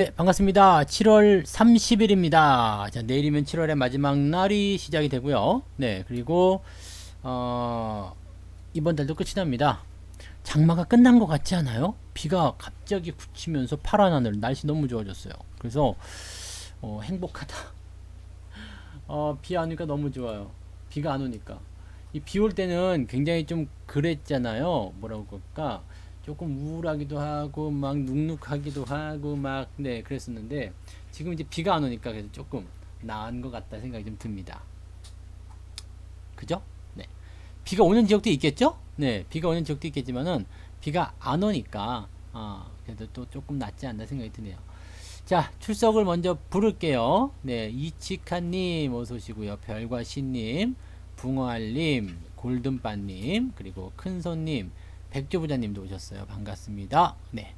네, 반갑습니다. 7월 30일입니다. 자, 내일이면 7월의 마지막 날이 시작이 되고요. 네, 그리고 이번 달도 끝이 납니다. 장마가 끝난 것 같지 않아요? 비가 갑자기 그치면서 파란 하늘, 날씨 너무 좋아졌어요. 그래서 행복하다. 비 안 오니까 너무 좋아요. 비가 안 오니까. 이 비 올 때는 굉장히 좀 그랬잖아요. 뭐라고 그럴까? 조금 우울하기도 하고 막 눅눅하기도 하고 막 네 그랬었는데 지금 이제 비가 안 오니까 그래서 조금 나은 것 같다 생각이 좀 듭니다. 그죠? 네. 비가 오는 지역도 있겠죠? 네, 비가 오는 지역도 있겠지만은 비가 안 오니까 그래도 또 조금 낫지 않나 생각이 드네요. 자, 출석을 먼저 부를게요. 네, 이치카님 어서 오시고요. 별과시님, 붕어알님, 골든빠님, 그리고 큰손님, 백조부자님도 오셨어요. 반갑습니다. 네,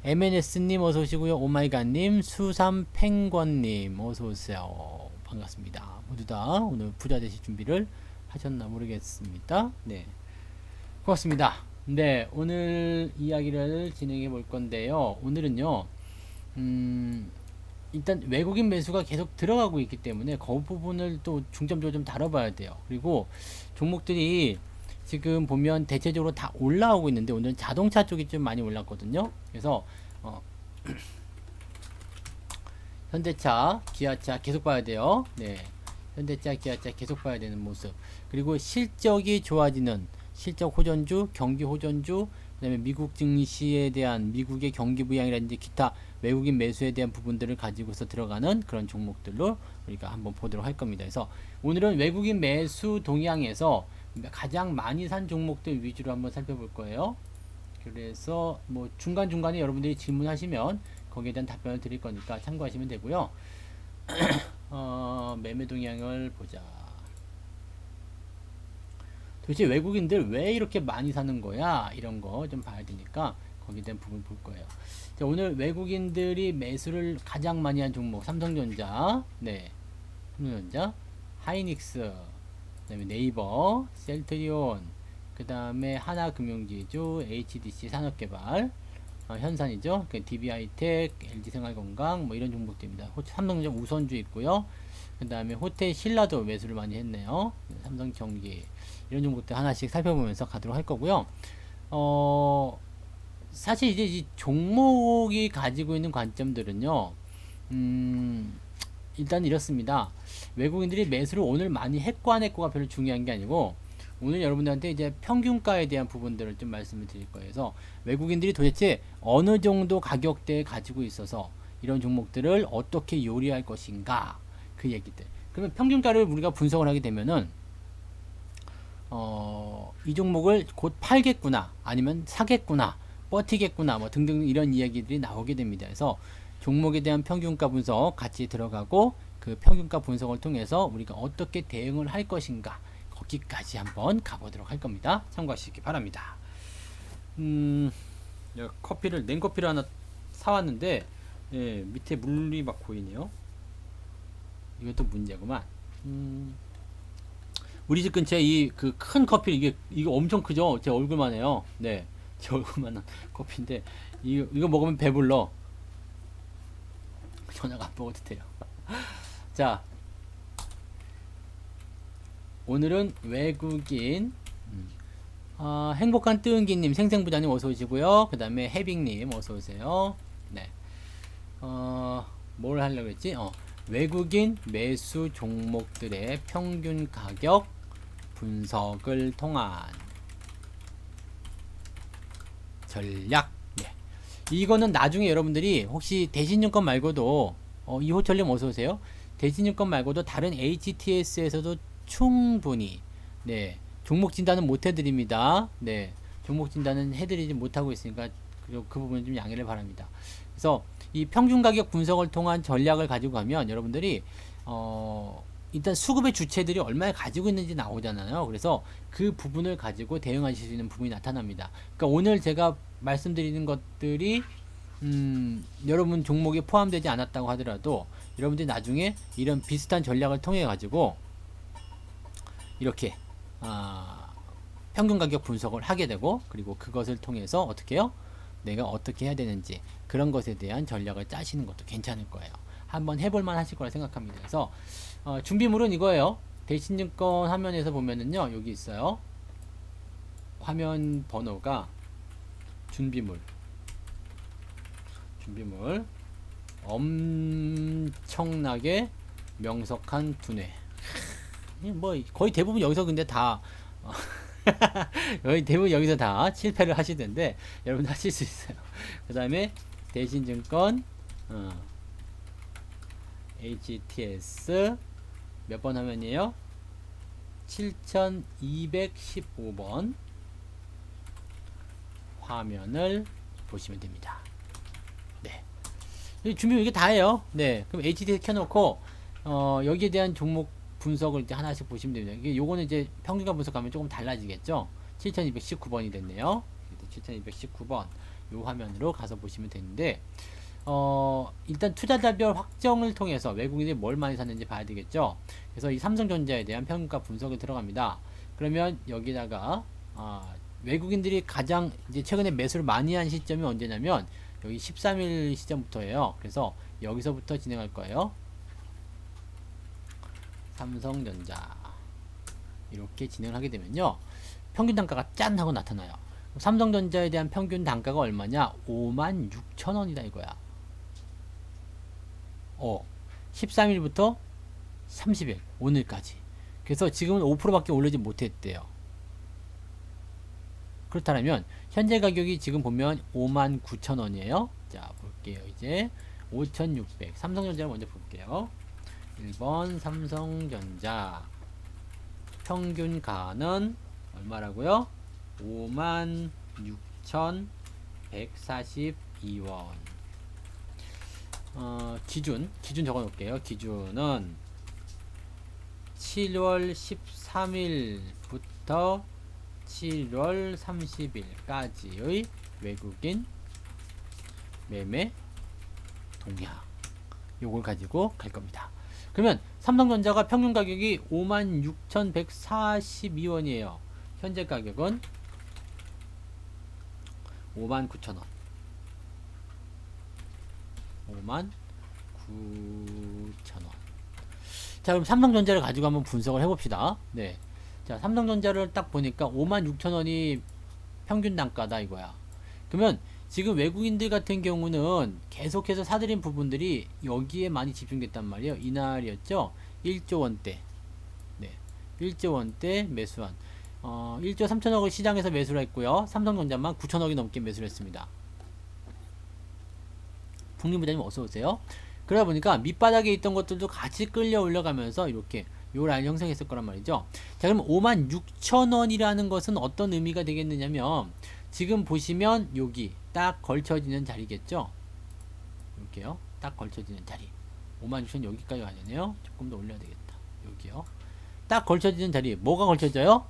MNS님 어서 오시고요. 오마이갓님, 수삼팽권님 어서 오세요. 반갑습니다. 모두 다 오늘 부자 되실 준비를 하셨나 모르겠습니다. 네, 고맙습니다. 네, 오늘 이야기를 진행해 볼 건데요. 오늘은요. 음, 일단 외국인 매수가 계속 들어가고 있기 때문에 그 부분을 또 중점적으로 좀 다뤄봐야 돼요. 그리고 종목들이 지금 보면 대체적으로 다 올라오고 있는데 오늘 자동차 쪽이 좀 많이 올랐거든요. 그래서 어, 현대차, 기아차 계속 봐야 돼요. 네, 현대차, 기아차 계속 봐야 되는 모습. 그리고 실적이 좋아지는 실적 호전주, 경기 호전주, 그다음에 미국 증시에 대한 미국의 경기 부양이라든지 기타 외국인 매수에 대한 부분들을 가지고서 들어가는 그런 종목들로 우리가 한번 보도록 할 겁니다. 그래서 오늘은 외국인 매수 동향에서 가장 많이 산 종목들 위주로 한번 살펴볼 거예요. 그래서 뭐 중간중간에 여러분들이 질문하시면 거기에 대한 답변을 드릴 거니까 참고하시면 되고요. 매매 동향을 보자. 도대체 외국인들 왜 이렇게 많이 사는 거야? 이런 거 좀 봐야 되니까 거기에 대한 부분 볼 거예요. 자, 오늘 외국인들이 매수를 가장 많이 한 종목 삼성전자, 네, 삼성전자, 하이닉스, 그다음에 네이버, 셀트리온, 그다음에 하나금융지주, HDC 산업개발, 현산이죠. 그 DB하이텍, LG생활건강 뭐 이런 종목들입니다. 삼성전자 우선주 있고요. 그 다음에 호텔 신라도 매수를 많이 했네요. 삼성전기 이런 종목들 하나씩 살펴보면서 가도록 할 거고요. 사실 이제 이 종목이 가지고 있는 관점들은요. 일단 이렇습니다. 외국인들이 매수를 오늘 많이 했고 안 했고가 별로 중요한 게 아니고 오늘 여러분들한테 이제 평균가에 대한 부분들을 좀 말씀을 드릴 거예요. 그래서 외국인들이 도대체 어느 정도 가격대에 가지고 있어서 이런 종목들을 어떻게 요리할 것인가 그 얘기들. 그러면 평균가를 우리가 분석을 하게 되면은 이 종목을 곧 팔겠구나 아니면 사겠구나 버티겠구나 뭐 등등 이런 이야기들이 나오게 됩니다. 그래서 종목에 대한 평균가 분석 같이 들어가고 그 평균가 분석을 통해서 우리가 어떻게 대응을 할 것인가 거기까지 한번 가보도록 할 겁니다. 참고하시기 바랍니다. 커피를 냉커피를 하나 사왔는데 예, 밑에 물이 막 고이네요. 이것도 문제구만. 우리 집 근처에 이 그 큰 커피 이게 엄청 크죠? 제 얼굴만 해요. 네, 제 얼굴만한 커피인데 이거 먹으면 배불러. 저녁 안 먹어도 돼요. 자, 오늘은 외국인 행복한 뜨은기님, 생생부자님 어서 오시고요. 그 다음에 해빅님 어서 오세요. 네, 뭘 하려고 했지? 외국인 매수 종목들의 평균 가격 분석을 통한 전략. 네. 이거는 나중에 여러분들이 혹시 대신증권 말고도 이호철님 어서 오세요. 대신증권 말고도 다른 HTS에서도 충분히 네 종목 진단은 못 해드립니다. 네 종목 진단은 해드리지 못하고 있으니까 그 부분 좀 양해를 바랍니다. 그래서 이 평균 가격 분석을 통한 전략을 가지고 가면 여러분들이 일단 수급의 주체들이 얼마나 가지고 있는지 나오잖아요. 그래서 그 부분을 가지고 대응하실 수 있는 부분이 나타납니다. 그러니까 오늘 제가 말씀드리는 것들이 여러분 종목에 포함되지 않았다고 하더라도 여러분들이 나중에 이런 비슷한 전략을 통해 가지고 이렇게 평균 가격 분석을 하게 되고 그리고 그것을 통해서 어떻게 해요? 내가 어떻게 해야 되는지 그런 것에 대한 전략을 짜시는 것도 괜찮을 거예요. 한번 해볼만 하실 거라 생각합니다. 그래서 준비물은 이거예요. 대신증권 화면에서 보면은요, 여기 있어요. 화면 번호가 준비물 엄청나게 명석한 두뇌. 뭐 거의 대부분 여기서 근데 다 거의 대부분 여기서 다 실패를 하시던데 여러분 하실 수 있어요. 그 다음에 대신증권 HTS 몇 번 화면이에요? 7215번 화면을 보시면 됩니다. 네. 준비 이게 다예요. 네. 그럼 HTS 켜놓고 여기에 대한 종목 분석을 이제 하나씩 보시면 됩니다. 이게 요거는 이제 평균가 분석하면 조금 달라지겠죠. 7219번이 됐네요. 7219번 요 화면으로 가서 보시면 되는데 일단 투자자별 확정을 통해서 외국인들이 뭘 많이 샀는지 봐야 되겠죠. 그래서 이 삼성전자에 대한 평균가 분석이 들어갑니다. 그러면 여기다가 외국인들이 가장 이제 최근에 매수를 많이 한 시점이 언제냐면 여기 13일 시점부터예요. 그래서 여기서부터 진행할 거예요. 삼성전자 이렇게 진행을 하게 되면요, 평균 단가가 짠 하고 나타나요. 삼성전자에 대한 평균 단가가 얼마냐? 56,000원이다 이거야. 13일부터 30일 오늘까지. 그래서 지금은 5%밖에 오르지 못했대요. 그렇다면 현재 가격이 지금 보면 59,000원이에요. 자, 볼게요. 이제 5,600 삼성전자를 먼저 볼게요. 1번 삼성전자 평균가는 얼마라고요? 56,142원. 기준 적어 놓을게요. 기준은 7월 13일부터 7월 30일까지의 외국인 매매 동향, 요걸 가지고 갈 겁니다. 그러면 삼성전자가 평균 가격이 56,142원이에요. 현재 가격은 59,000원. 59,000원. 자, 그럼 삼성전자를 가지고 한번 분석을 해봅시다. 네. 자, 삼성전자를 딱 보니까 56,000원이 평균 단가다 이거야. 그러면 지금 외국인들 같은 경우는 계속해서 사들인 부분들이 여기에 많이 집중됐단 말이에요. 이날이었죠. 1조 원대. 네. 1조 원대 매수한. 1조 3천억을 시장에서 매수를 했고요. 삼성전자만 9천억이 넘게 매수를 했습니다. 국립부장님 어서오세요. 그러다 보니까 밑바닥에 있던 것들도 같이 끌려 올라가면서 이렇게 요 라인 형성했을 거란 말이죠. 자, 그럼 56,000원이라는 것은 어떤 의미가 되겠느냐면 지금 보시면 여기 딱 걸쳐지는 자리겠죠. 이렇게요. 딱 걸쳐지는 자리. 56,000 여기까지 가야 되네요. 조금 더 올려야 되겠다. 여기요. 딱 걸쳐지는 자리. 뭐가 걸쳐져요?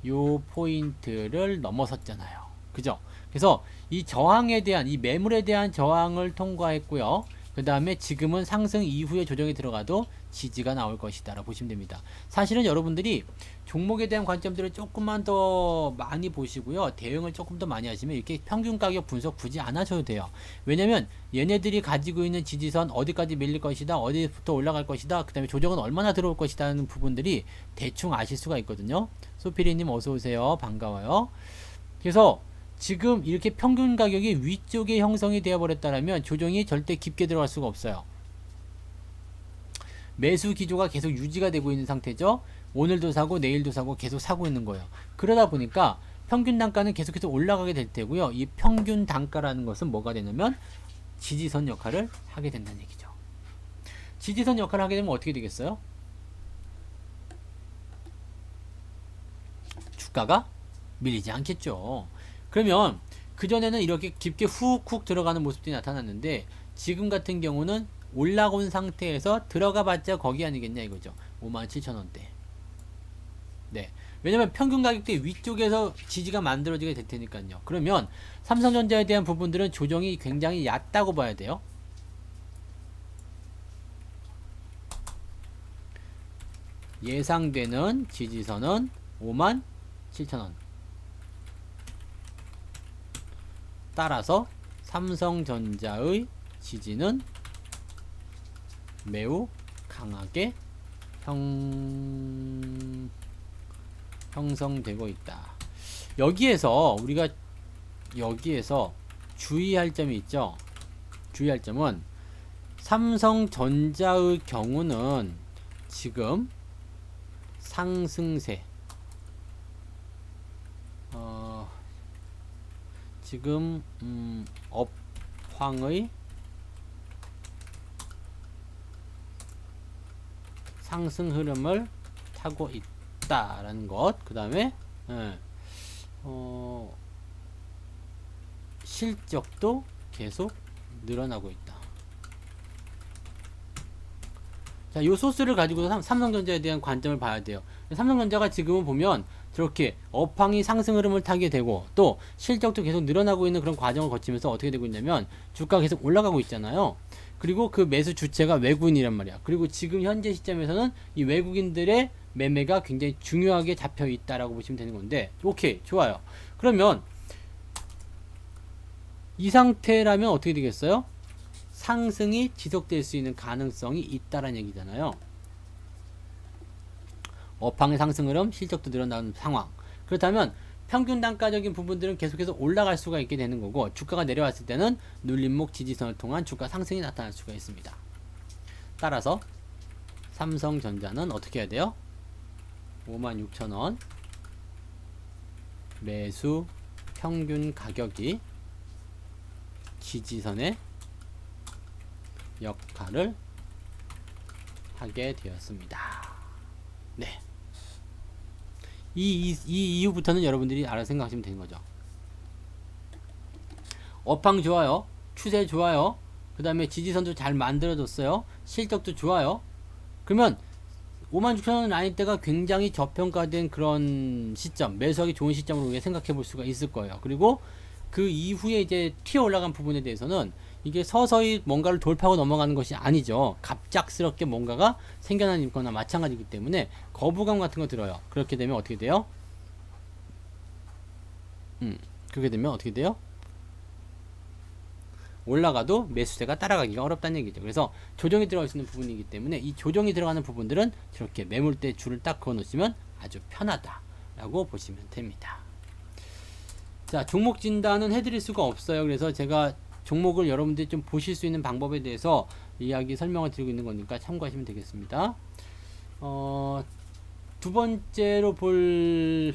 요 포인트를 넘어섰잖아요. 그죠? 그래서 이 저항에 대한, 이 매물에 대한 저항을 통과했고요. 그 다음에 지금은 상승 이후에 조정이 들어가도 지지가 나올 것이다 라고 보시면 됩니다. 사실은 여러분들이 종목에 대한 관점들을 조금만 더 많이 보시고요, 대응을 조금 더 많이 하시면 이렇게 평균 가격 분석 굳이 안 하셔도 돼요. 왜냐면 얘네들이 가지고 있는 지지선 어디까지 밀릴 것이다, 어디부터 올라갈 것이다, 그 다음에 조정은 얼마나 들어올 것이다 하는 부분들이 대충 아실 수가 있거든요. 소피리님 어서오세요. 반가워요. 그래서 지금 이렇게 평균 가격이 위쪽에 형성이 되어 버렸다면 조정이 절대 깊게 들어갈 수가 없어요. 매수 기조가 계속 유지가 되고 있는 상태죠. 오늘도 사고 내일도 사고 계속 사고 있는 거예요. 그러다 보니까 평균 단가는 계속해서 올라가게 될 테고요. 이 평균 단가라는 것은 뭐가 되냐면 지지선 역할을 하게 된다는 얘기죠. 지지선 역할을 하게 되면 어떻게 되겠어요? 주가가 밀리지 않겠죠. 그러면 그전에는 이렇게 깊게 훅훅 들어가는 모습들이 나타났는데 지금 같은 경우는 올라온 상태에서 들어가 봤자 거기 아니겠냐 이거죠. 57,000원대. 네. 왜냐면 평균 가격대 위쪽에서 지지가 만들어지게 될 테니까요. 그러면 삼성전자에 대한 부분들은 조정이 굉장히 얕다고 봐야 돼요. 예상되는 지지선은 57,000원. 따라서 삼성전자의 지지는 매우 강하게 형성되고 있다. 여기에서 우리가 주의할 점이 있죠. 주의할 점은 삼성전자의 경우는 지금 상승세, 지금 업황의 상승 흐름을 타고 있다라는 것. 그 다음에 실적도 계속 늘어나고 있다. 자, 이 소스를 가지고 삼성전자에 대한 관점을 봐야 돼요. 삼성전자가 지금은 보면 저렇게 업황이 상승 흐름을 타게 되고 또 실적도 계속 늘어나고 있는 그런 과정을 거치면서 어떻게 되고 있냐면 주가가 계속 올라가고 있잖아요. 그리고 그 매수 주체가 외국인이란 말이야. 그리고 지금 현재 시점에서는 이 외국인들의 매매가 굉장히 중요하게 잡혀 있다라고 보시면 되는 건데, 오케이, 좋아요. 그러면 이 상태라면 어떻게 되겠어요? 상승이 지속될 수 있는 가능성이 있다라는 얘기잖아요. 업황의 상승 흐름, 실적도 늘어나는 상황. 그렇다면 평균 단가적인 부분들은 계속해서 올라갈 수가 있게 되는 거고, 주가가 내려왔을 때는 눌림목 지지선을 통한 주가 상승이 나타날 수가 있습니다. 따라서 삼성전자는 어떻게 해야 돼요? 56,000원 매수 평균 가격이 지지선의 역할을 하게 되었습니다. 네. 이 이후부터는 여러분들이 알아서 생각하시면 되는 거죠. 업황 좋아요. 추세 좋아요. 그 다음에 지지선도 잘 만들어졌어요. 실적도 좋아요. 그러면 56,000원 라인 때가 굉장히 저평가된 그런 시점, 매수하기 좋은 시점으로 우리가 생각해 볼 수가 있을 거예요. 그리고 그 이후에 이제 튀어 올라간 부분에 대해서는 이게 서서히 뭔가를 돌파하고 넘어가는 것이 아니죠. 갑작스럽게 뭔가가 생겨나는 거나 마찬가지이기 때문에 거부감 같은 거 들어요. 그렇게 되면 어떻게 돼요? 그렇게 되면 어떻게 돼요? 올라가도 매수세가 따라가기가 어렵다는 얘기죠. 그래서 조정이 들어가 있는 부분이기 때문에 이 조정이 들어가는 부분들은 저렇게 매물대 줄을 딱 그어 놓으시면 아주 편하다라고 보시면 됩니다. 자, 종목 진단은 해드릴 수가 없어요. 그래서 제가 종목을 여러분들이 좀 보실 수 있는 방법에 대해서 이야기 설명을 드리고 있는 거니까 참고하시면 되겠습니다. 두 번째로 볼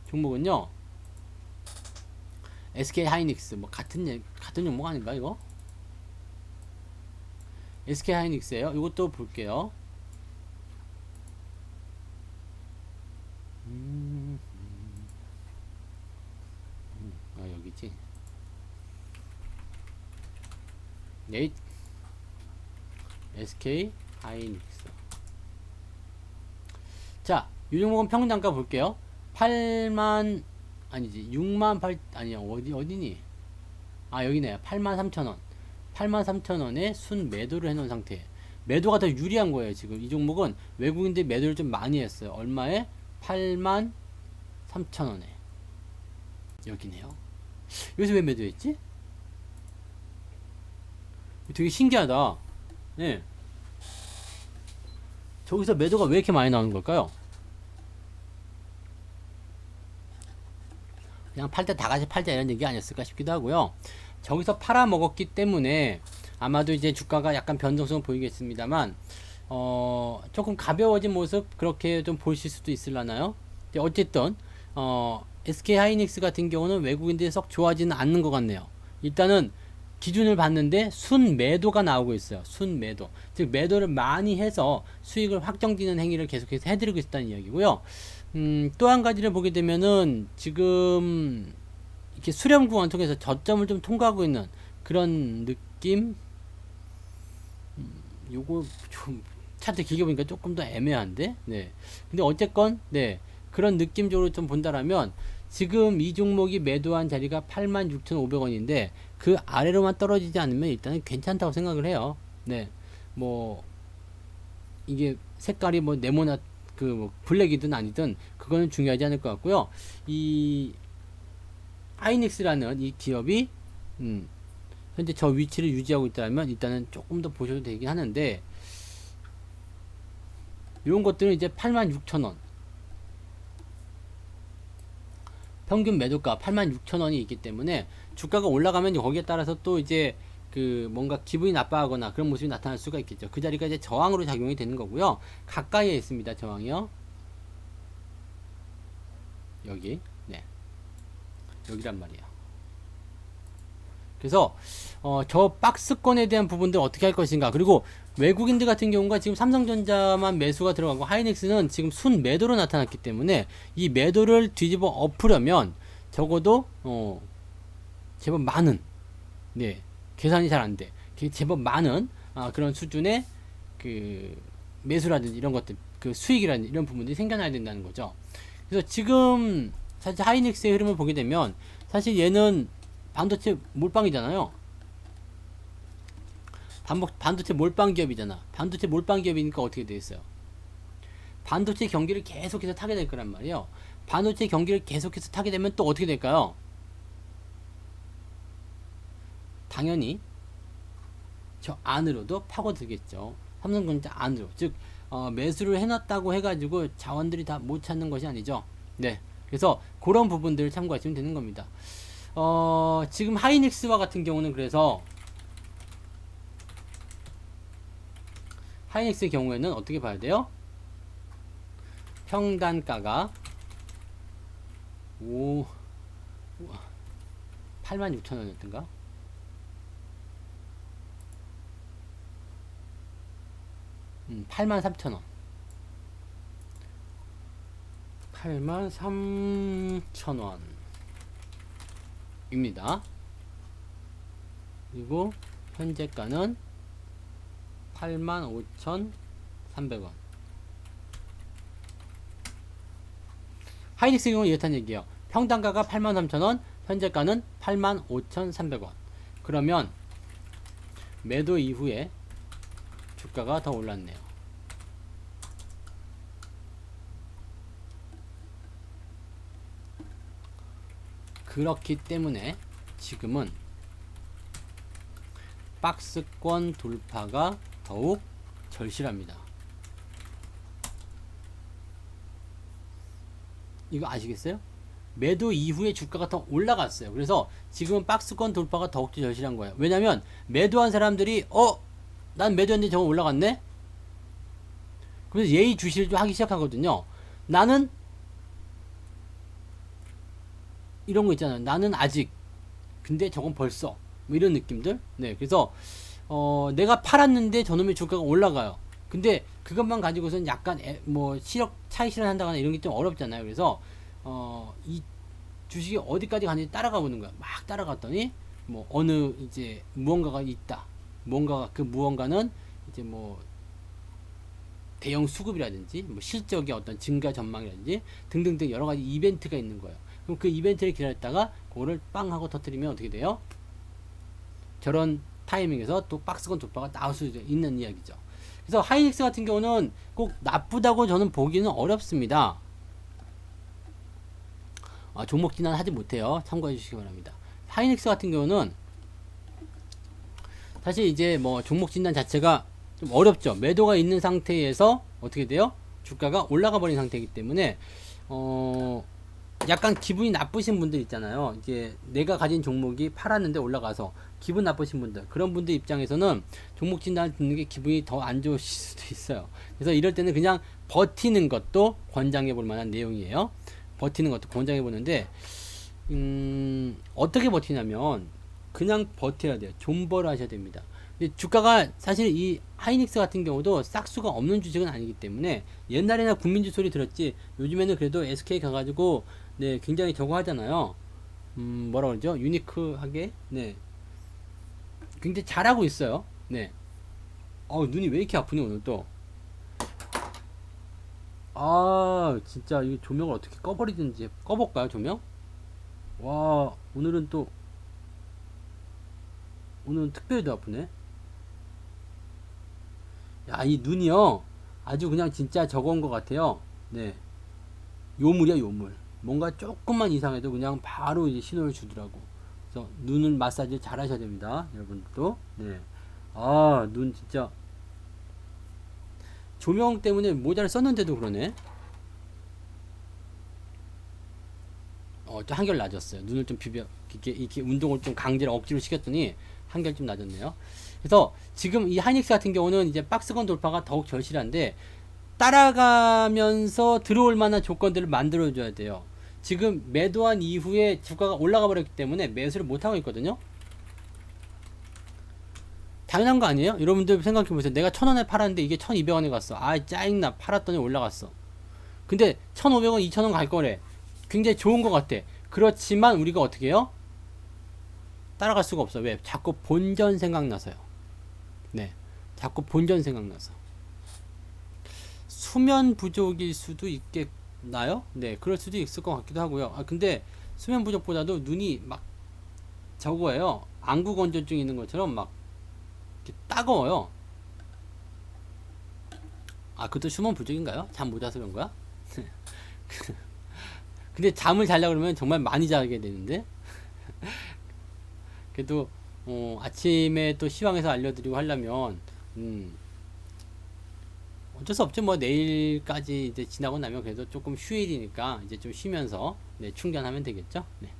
종목은요, SK 하이닉스. 뭐 같은 종목 아닌가 이거? SK 하이닉스예요. 이것도 볼게요. 여기지. 네. SK 하이닉스. 자, 이 종목은 평단가 볼게요. 8만 아니지 6만 8 아니야 어디니? 아, 여기네요. 83,000원. 83,000원에 순 매도를 해놓은 상태. 매도가 더 유리한 거예요. 지금 이 종목은 외국인들이 매도를 좀 많이 했어요. 얼마에? 83,000원에. 여기네요. 여기서 왜 매도했지? 되게 신기하다. 네. 저기서 매도가 왜 이렇게 많이 나오는 걸까요? 그냥 팔 때 다 같이 팔자 이런 얘기 아니었을까 싶기도 하고요. 저기서 팔아 먹었기 때문에 아마도 이제 주가가 약간 변동성을 보이겠습니다만 조금 가벼워진 모습 그렇게 좀 보실 수도 있으려나요? 어쨌든 SK 하이닉스 같은 경우는 외국인들이 썩 좋아하지는 않는 것 같네요. 일단은 기준을 봤는데 순 매도가 나오고 있어요. 순 매도. 즉 매도를 많이 해서 수익을 확정짓는 행위를 계속해서 해드리고 있다는 이야기고요. 또 한 가지를 보게 되면은 지금 이렇게 수렴 구간 통해서 저점을 좀 통과하고 있는 그런 느낌. 요거 좀 차트 길게 보니까 조금 더 애매한데. 네. 근데 어쨌건 네. 그런 느낌적으로 좀 본다라면 지금 이 종목이 매도한 자리가 86,500원인데 그 아래로만 떨어지지 않으면 일단은 괜찮다고 생각을 해요. 네. 뭐 이게 색깔이 뭐 네모나 뭐 블랙이든 아니든 그거는 중요하지 않을 것 같고요. 이 하이닉스라는 이 기업이 현재 저 위치를 유지하고 있다면 일단은 조금 더 보셔도 되긴 하는데, 이런 것들은 이제 86,000원 평균 매도가 86,000원이 있기 때문에 주가가 올라가면 거기에 따라서 또 이제 그 뭔가 기분이 나빠하거나 그런 모습이 나타날 수가 있겠죠. 그 자리가 이제 저항으로 작용이 되는 거고요. 가까이에 있습니다. 저항이요. 여기, 네, 여기란 말이에요. 그래서 저 박스권에 대한 부분들 어떻게 할 것인가. 그리고 외국인들 같은 경우가 지금 삼성전자만 매수가 들어가고 하이닉스는 지금 순 매도로 나타났기 때문에 이 매도를 뒤집어 엎으려면 적어도 제법 많은, 네, 계산이 잘 안 돼. 제법 많은 그런 수준의 그 매수라든지 이런 것들, 그 수익이라든지 이런 부분들이 생겨나야 된다는 거죠. 그래서 지금 사실 하이닉스의 흐름을 보게 되면 사실 얘는 반도체 몰빵이잖아요. 반도체 몰빵 기업이잖아. 반도체 몰빵 기업이니까 어떻게 돼 있어요? 반도체 경기를 계속해서 타게 될 거란 말이에요. 반도체 경기를 계속해서 타게 되면 또 어떻게 될까요? 당연히 저 안으로도 파고들겠죠. 삼성전자 안으로. 즉 매수를 해놨다고 해가지고 자원들이 다 못 찾는 것이 아니죠. 네. 그래서 그런 부분들을 참고하시면 되는 겁니다. 지금 하이닉스와 같은 경우는 그래서 하이닉스의 경우에는 어떻게 봐야 돼요? 평단가가 86,000원이었던가? 83,000원. 83,000원 입니다. 그리고 현재가는 85,300원. 하이닉스 경우 이렇다는 얘기예요. 평단가가 83,000원, 현재가는 85,300원. 그러면 매도 이후에 주가가 더 올랐네요. 그렇기 때문에 지금은 박스권 돌파가 더욱 절실합니다. 이거 아시겠어요? 매도 이후에 주가가 더 올라갔어요. 그래서 지금은 박스권 돌파가 더욱더 절실한 거예요. 왜냐면 매도한 사람들이 난 매도했는데 저거 올라갔네? 그래서 예의 주시를 좀 하기 시작하거든요. 나는 이런 거 있잖아요. 나는 아직, 근데 저건 벌써, 뭐 이런 느낌들. 네, 그래서 내가 팔았는데 저놈의 주가가 올라가요. 근데 그것만 가지고서는 약간 뭐 실력 차익 실현한다거나 이런 게 좀 어렵잖아요. 그래서 이 주식이 어디까지 가는지 따라가 보는 거야. 막 따라갔더니 뭐 어느 이제 무언가가 있다. 무언가가, 그 무언가는 이제 뭐 대형 수급이라든지 뭐 실적의 어떤 증가 전망이라든지 등등등 여러 가지 이벤트가 있는 거예요. 그럼 그 이벤트를 기다렸다가 그거를 빵 하고 터뜨리면 어떻게 돼요? 저런 타이밍에서 또 박스권 돌파가 나올 수 있는 이야기죠. 그래서 하이닉스 같은 경우는 꼭 나쁘다고 저는 보기는 어렵습니다. 종목 진단 하지 못해요. 참고해 주시기 바랍니다. 하이닉스 같은 경우는 사실 이제 뭐 종목 진단 자체가 좀 어렵죠. 매도가 있는 상태에서 어떻게 돼요? 주가가 올라가 버린 상태이기 때문에 약간 기분이 나쁘신 분들 있잖아요. 이제 내가 가진 종목이 팔았는데 올라가서 기분 나쁘신 분들, 그런 분들 입장에서는 종목 진단을 듣는 게 기분이 더 안 좋으실 수도 있어요. 그래서 이럴 때는 그냥 버티는 것도 권장해 볼 만한 내용이에요. 버티는 것도 권장해 보는데 어떻게 버티냐면 그냥 버텨야 돼요. 존버를 하셔야 됩니다. 근데 주가가 사실 이 하이닉스 같은 경우도 싹수가 없는 주식은 아니기 때문에 옛날에나 국민주 소리 들었지, 요즘에는 그래도 SK 가가지고 네 굉장히 저거 하잖아요. 뭐라 그러죠? 유니크하게 네 굉장히 잘하고 있어요. 네. 눈이 왜 이렇게 아프니 오늘 또. 진짜 이 조명을 어떻게 꺼버리든지 꺼볼까요, 조명? 와, 오늘은 특별히 더 아프네. 야, 이 눈이요. 아주 그냥 진짜 저건 것 같아요. 네. 요물이야, 요물. 뭔가 조금만 이상해도 그냥 바로 이제 신호를 주더라고. 그래서 눈을 마사지 잘 하셔야 됩니다. 여러분들도. 네. 아, 눈 진짜 조명 때문에 모자를 썼는데도 그러네. 좀 한결 낮았어요. 눈을 좀 비벼 이렇게 운동을 좀 강제로 억지로 시켰더니 한결 좀 낮았네요. 그래서 지금 이 하이닉스 같은 경우는 이제 박스권 돌파가 더욱 절실한데 따라가면서 들어올 만한 조건들을 만들어 줘야 돼요. 지금 매도한 이후에 주가가 올라가 버렸기 때문에 매수를 못 하고 있거든요. 당연한 거 아니에요? 여러분들 생각해 보세요. 내가 1,000원에 팔았는데 이게 1,200원에 갔어. 아, 짜증나. 팔았더니 올라갔어. 근데 1,500원, 2,000원 갈 거래. 굉장히 좋은 것 같아. 그렇지만 우리가 어떻게 해요? 따라갈 수가 없어. 왜? 자꾸 본전 생각나서요. 네. 자꾸 본전 생각나서. 수면 부족일 수도 있겠나요? 네. 그럴 수도 있을 것 같기도 하고요. 아, 근데 수면 부족보다도 눈이 막 저거예요. 안구 건조증 있는 것처럼 막 이렇게 따가워요. 아, 그것도 수면 부족인가요? 잠 못 자서 그런 거야? 근데 잠을 자려고 그러면 정말 많이 자게 되는데 그래도 아침에 또 시황에서 알려드리고 하려면 어쩔 수 없죠. 뭐 내일까지 이제 지나고 나면 그래도 조금 휴일이니까 이제 좀 쉬면서 네, 충전하면 되겠죠. 네.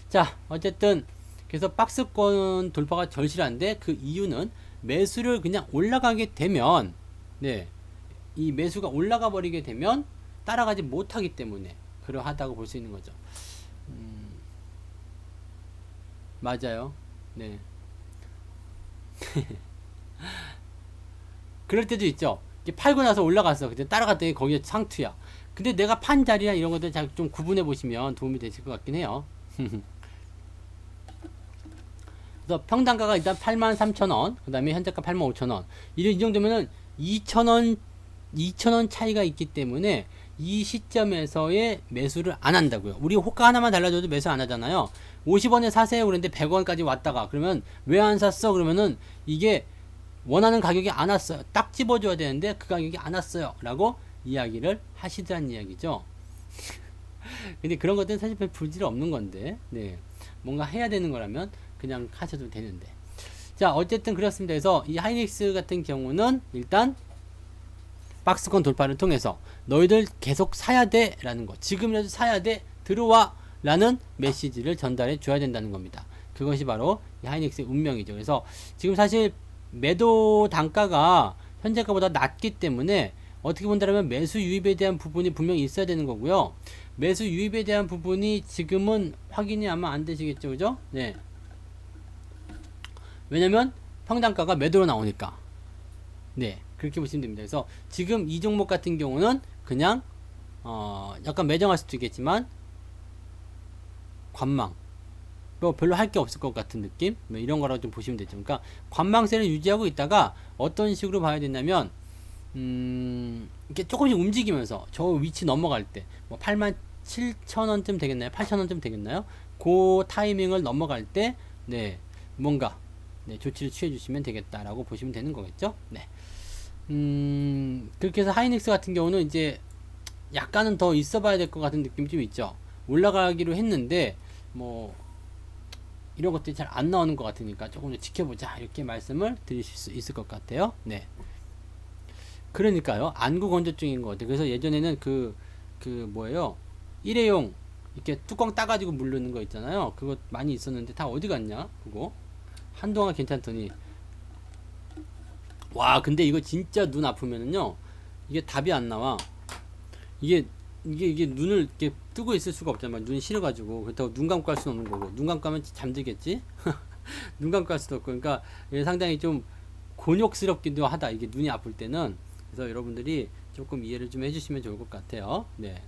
자, 어쨌든 그래서 박스권 돌파가 절실한데 그 이유는 매수를 그냥 올라가게 되면 네, 이 매수가 올라가 버리게 되면 따라가지 못하기 때문에 그러하다고 볼 수 있는 거죠. 맞아요. 네. 그럴 때도 있죠. 팔고 나서 올라갔어. 근데 따라갔더니 거기에 상투야. 근데 내가 판 자리나 이런 것들 좀 구분해 보시면 도움이 되실 것 같긴 해요. 그래서 평단가가 일단 83,000원, 그 다음에 현재가 85,000원. 이 정도면은 2,000원 차이가 있기 때문에 이 시점에서의 매수를 안 한다고요. 우리 호가 하나만 달라져도 매수 안 하잖아요. 50원에 사세요 그랬는데 100원까지 왔다가 그러면 왜 안 샀어? 그러면은 이게 원하는 가격이 안 왔어요. 딱 집어줘야 되는데 그 가격이 안 왔어요. 라고 이야기를 하시자는 이야기죠. 근데 그런 것들은 사실 별 불질 없는 건데, 네. 뭔가 해야 되는 거라면 그냥 하셔도 되는데. 자, 어쨌든 그렇습니다. 그래서 이 하이닉스 같은 경우는 일단 박스권 돌파를 통해서 너희들 계속 사야 돼 라는 거, 지금이라도 사야 돼, 들어와 라는 메시지를 전달해 줘야 된다는 겁니다. 그것이 바로 이 하이닉스의 운명이죠. 그래서 지금 사실 매도 단가가 현재가보다 낮기 때문에 어떻게 본다면 매수 유입에 대한 부분이 분명히 있어야 되는 거고요. 매수 유입에 대한 부분이 지금은 확인이 아마 안 되시겠죠, 그죠? 네. 왜냐면 평단가가 매도로 나오니까. 네, 그렇게 보시면 됩니다. 그래서 지금 이 종목 같은 경우는 그냥 약간 매정할 수도 있겠지만 관망, 뭐 별로 할 게 없을 것 같은 느낌, 뭐 이런 거라고 좀 보시면 되죠. 그러니까 관망세를 유지하고 있다가 어떤 식으로 봐야 되냐면 이렇게 조금씩 움직이면서 저 위치 넘어갈 때 뭐 87,000원쯤 되겠나요? 8,000원쯤 되겠나요? 그 타이밍을 넘어갈 때 네, 뭔가 네, 조치를 취해 주시면 되겠다라고 보시면 되는 거겠죠. 네. 그렇게 해서 하이닉스 같은 경우는 이제 약간은 더 있어 봐야 될 것 같은 느낌이 좀 있죠. 올라가기로 했는데 뭐 이런 것들이 잘 안 나오는 것 같으니까 조금 더 지켜보자 이렇게 말씀을 드리실 수 있을 것 같아요. 네. 그러니까요. 안구 건조증인 것 같아요. 그래서 예전에는 그 뭐예요? 일회용 이렇게 뚜껑 따가지고 물르는 거 있잖아요. 그거 많이 있었는데 다 어디 갔냐? 그거 한동안 괜찮더니 와, 근데 이거 진짜 눈 아프면은요 이게 답이 안 나와. 이게 눈을 이렇게 뜨고 있을 수가 없잖아요. 눈이 싫어가지고. 그렇다고 눈 감고 할 수는 없는 거고. 눈 감고 하면 잠들겠지? 눈 감고 할 수도 없고. 그러니까 상당히 좀 곤욕스럽기도 하다. 이게 눈이 아플 때는. 그래서 여러분들이 조금 이해를 좀 해주시면 좋을 것 같아요. 네.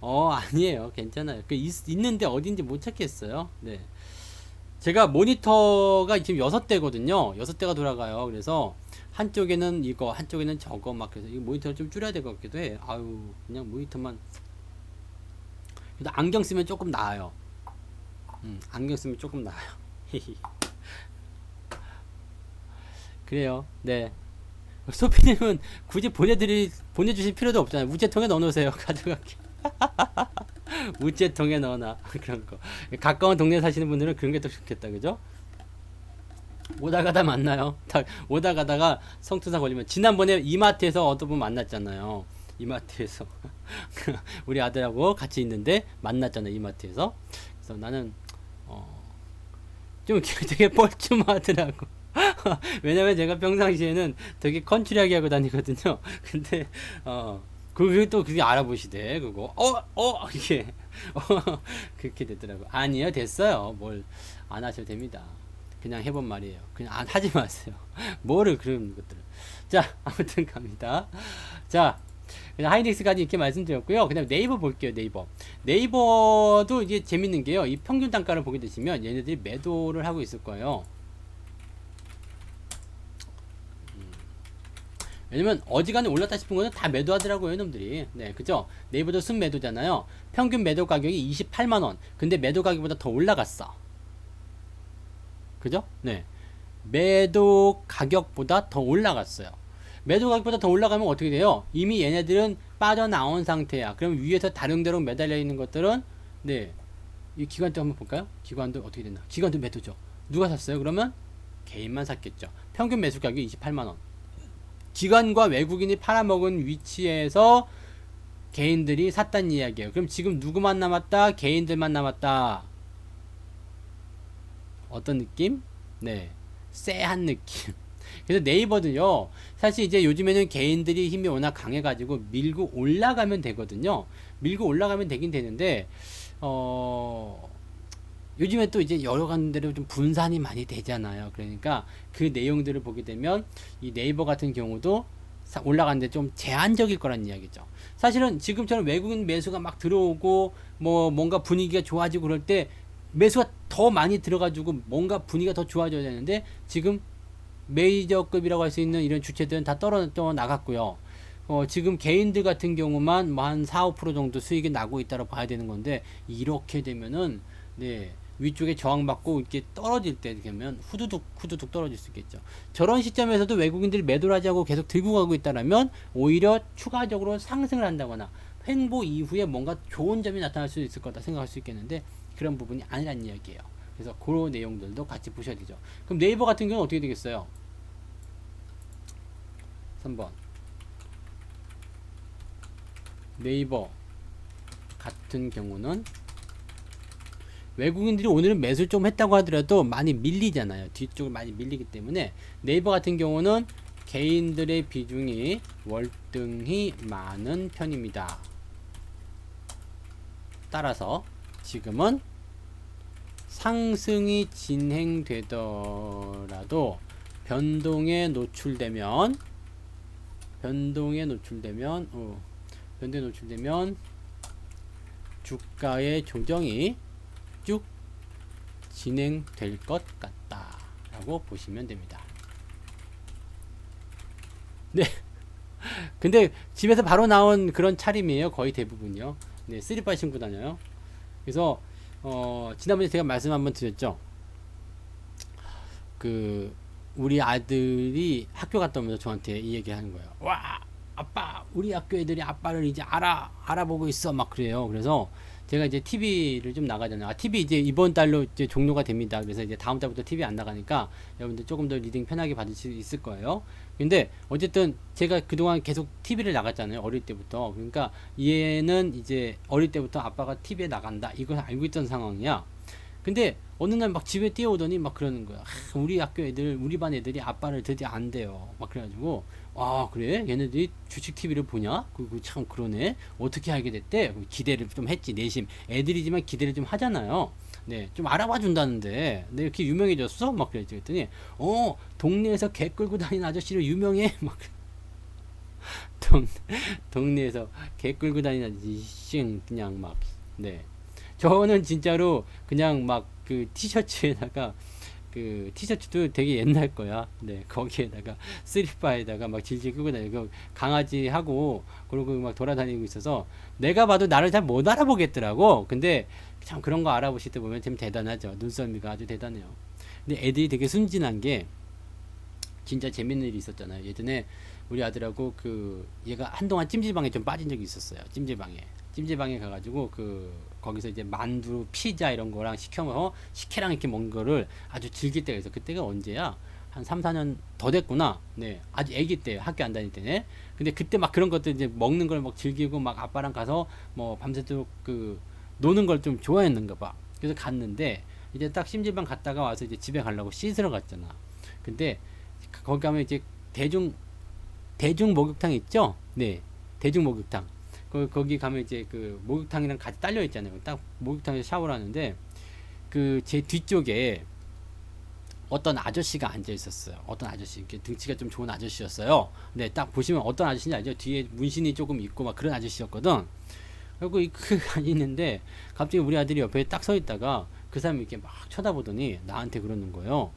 아니에요. 괜찮아요. 있는데 어딘지 못 찾겠어요. 네. 제가 모니터가 지금 6대거든요. 6대가 돌아가요. 그래서 한쪽에는 이거, 한쪽에는 저거 막 그래서 이 모니터를 좀 줄여야 될 것 같기도 해. 아유, 그냥 모니터만. 그래도 안경 쓰면 조금 나아요. 안경 쓰면 조금 나아요. 그래요. 네. 소피님은 굳이 보내주실 필요도 없잖아요. 우체통에 넣어놓으세요. 가져갈게. 우체통에 넣어놔. 그런 거. 가까운 동네 사시는 분들은 그런 게 더 좋겠다, 그죠? 오다 가다 만나요. 오다 가다가 성투사 걸리면, 지난번에 이마트에서 어떤 분 만났잖아요. 이마트에서 우리 아들하고 같이 있는데 만났잖아요, 이마트에서. 그래서 나는 좀 되게 뻘쭘하더라고. 왜냐면 제가 평상시에는 되게 컨츄리하게 하고 다니거든요. 근데 그게 또 그게 알아보시대. 그거 이게 그렇게 되더라고. 아니요, 됐어요. 뭘 안 하셔도 됩니다. 그냥 해본 말이에요. 그냥 안 하지 마세요. 뭐를 그런 것들을. 자, 아무튼 갑니다. 자, 그냥 하이닉스까지 이렇게 말씀드렸고요. 그다음 네이버 볼게요. 네이버도 이게 재밌는 게요. 이 평균 단가를 보게 되시면 얘네들이 매도를 하고 있을 거예요. 왜냐면 어지간히 올랐다 싶은 거는 다 매도하더라고요, 이놈들이. 네, 그죠? 네이버도 순매도잖아요. 평균 매도 가격이 28만원. 근데 매도 가격보다 더 올라갔어. 그죠? 네. 매도 가격보다 더 올라갔어요. 매도 가격보다 더 올라가면 어떻게 돼요? 이미 얘네들은 빠져나온 상태야. 그럼 위에서 다릉다릉 매달려 있는 것들은, 네. 이 기관도 한번 볼까요? 기관도 어떻게 됐나? 기관도 매도죠. 누가 샀어요? 그러면 개인만 샀겠죠. 평균 매수 가격이 28만원. 기관과 외국인이 팔아먹은 위치에서 개인들이 샀다는 이야기예요. 그럼 지금 누구만 남았다? 개인들만 남았다. 어떤 느낌? 네, 쎄한 느낌. 그래서 네이버도요, 사실 이제 요즘에는 개인들이 힘이 워낙 강해가지고 밀고 올라가면 되거든요. 밀고 올라가면 되긴 되는데, 요즘에 또 이제 여러 군데로 좀 분산이 많이 되잖아요. 그러니까 그 내용들을 보게 되면 이 네이버 같은 경우도 올라가는데 좀 제한적일 거란 이야기죠. 사실은 지금처럼 외국인 매수가 막 들어오고 뭐 뭔가 분위기가 좋아지고 그럴 때 매수가 더 많이 들어가지고 뭔가 분위기가 더 좋아져야 되는데, 지금 메이저급이라고 할 수 있는 이런 주체들은 다 떨어져 나갔고요. 지금 개인들 같은 경우만 뭐 한 4, 5% 정도 수익이 나고 있다고 봐야 되는 건데, 이렇게 되면은 네, 위쪽에 저항받고 이렇게 떨어질 때 되면 후두둑 떨어질 수 있겠죠. 저런 시점에서도 외국인들이 매도를 하지 않고 계속 들고 가고 있다라면 오히려 추가적으로 상승을 한다거나 횡보 이후에 뭔가 좋은 점이 나타날 수 있을 거다 생각할 수 있겠는데, 그런 부분이 아니란 이야기예요. 그래서 그런 내용들도 같이 보셔야 되죠. 그럼 네이버 같은 경우는 어떻게 되겠어요? 3번 네이버 같은 경우는 외국인들이 오늘은 매수 좀 했다고 하더라도 많이 밀리잖아요. 뒤쪽을 많이 밀리기 때문에 네이버 같은 경우는 개인들의 비중이 월등히 많은 편입니다. 따라서 지금은 상승이 진행되더라도 변동에 노출되면 주가의 조정이 쭉 진행될 것 같다 라고 보시면 됩니다. 네. 근데 집에서 바로 나온 그런 차림이에요. 거의 대부분이요. 네, 쓰리빠 신고 다녀요. 그래서 지난번에 제가 말씀 한번 드렸죠. 그 우리 아들이 학교 갔다 오면서 저한테 이 얘기 하는 거예요. 와, 아빠, 우리 학교 애들이 아빠를 이제 알아보고 있어. 막 그래요. 그래서 제가 이제 TV를 좀 나가잖아요. TV 이제 이번 달로 이제 종료가 됩니다. 그래서 이제 다음 달부터 TV 안 나가니까 여러분들 조금 더 리딩 편하게 받을 수 있을 거예요. 근데 어쨌든 제가 그동안 계속 TV를 나갔잖아요. 어릴 때부터. 그러니까 얘는 이제 어릴 때부터 아빠가 TV에 나간다, 이걸 알고 있던 상황이야. 근데 어느 날 막 집에 뛰어오더니 막 그러는 거야. 우리 학교 애들, 우리 반 애들이 아빠를 드디어 안 돼요. 막 그래가지고, 아, 그래? 얘네들이 주식 TV를 보냐? 참 그러네. 어떻게 알게 됐대? 기대를 좀 했지, 내심. 애들이지만 기대를 좀 하잖아요. 네, 좀 알아봐 준다는데, 네, 이렇게 유명해졌어? 막 그랬더니, 동네에서 개 끌고 다니는 아저씨로 유명해? 막, 동네에서 개 끌고 다니는 아저씨, 그냥 막, 네. 저는 진짜로 그냥 막 그 티셔츠에다가, 그 티셔츠도 되게 옛날 거야. 네, 거기에다가 스리퍼에다가 막 질질 끌고 다니고 강아지하고 그러고 막 돌아다니고 있어서 내가 봐도 나를 잘 못 알아보겠더라고. 근데 참 그런 거 알아보실 때 보면 참 대단하죠. 눈썰미가 아주 대단해요. 근데 애들이 되게 순진한 게 진짜 재밌는 일이 있었잖아요. 예전에 우리 아들하고 그 얘가 한동안 찜질방에 좀 빠진 적이 있었어요. 찜질방에 가가지고 거기서 이제 만두, 피자 이런 거랑 시켜서 식혜랑 이렇게 먹는 거를 아주 즐길 때가 있어. 그때가 언제야? 한 3, 4년 더 됐구나. 네. 아주 애기 때, 학교 안 다닐 때네. 근데 그때 막 그런 것들 이제 먹는 걸 막 즐기고 막 아빠랑 가서 뭐 밤새도록 노는 걸 좀 좋아했는가 봐. 그래서 갔는데 이제 딱 찜질방 갔다가 와서 이제 집에 가려고 씻으러 갔잖아. 근데 거기 가면 이제 대중 목욕탕 있죠? 네. 대중 목욕탕. 거기 가면 이제 목욕탕이랑 같이 딸려 있잖아요. 딱 목욕탕에서 샤워를 하는데 제 뒤쪽에 어떤 아저씨가 앉아 있었어요. 어떤 아저씨, 이렇게 등치가 좀 좋은 아저씨였어요. 네, 딱 보시면 어떤 아저씨인지 알죠? 뒤에 문신이 조금 있고 막 그런 아저씨였거든. 그리고 있는데 갑자기 우리 아들이 옆에 딱 서 있다가 그 사람이 이렇게 막 쳐다보더니 나한테 그러는 거예요.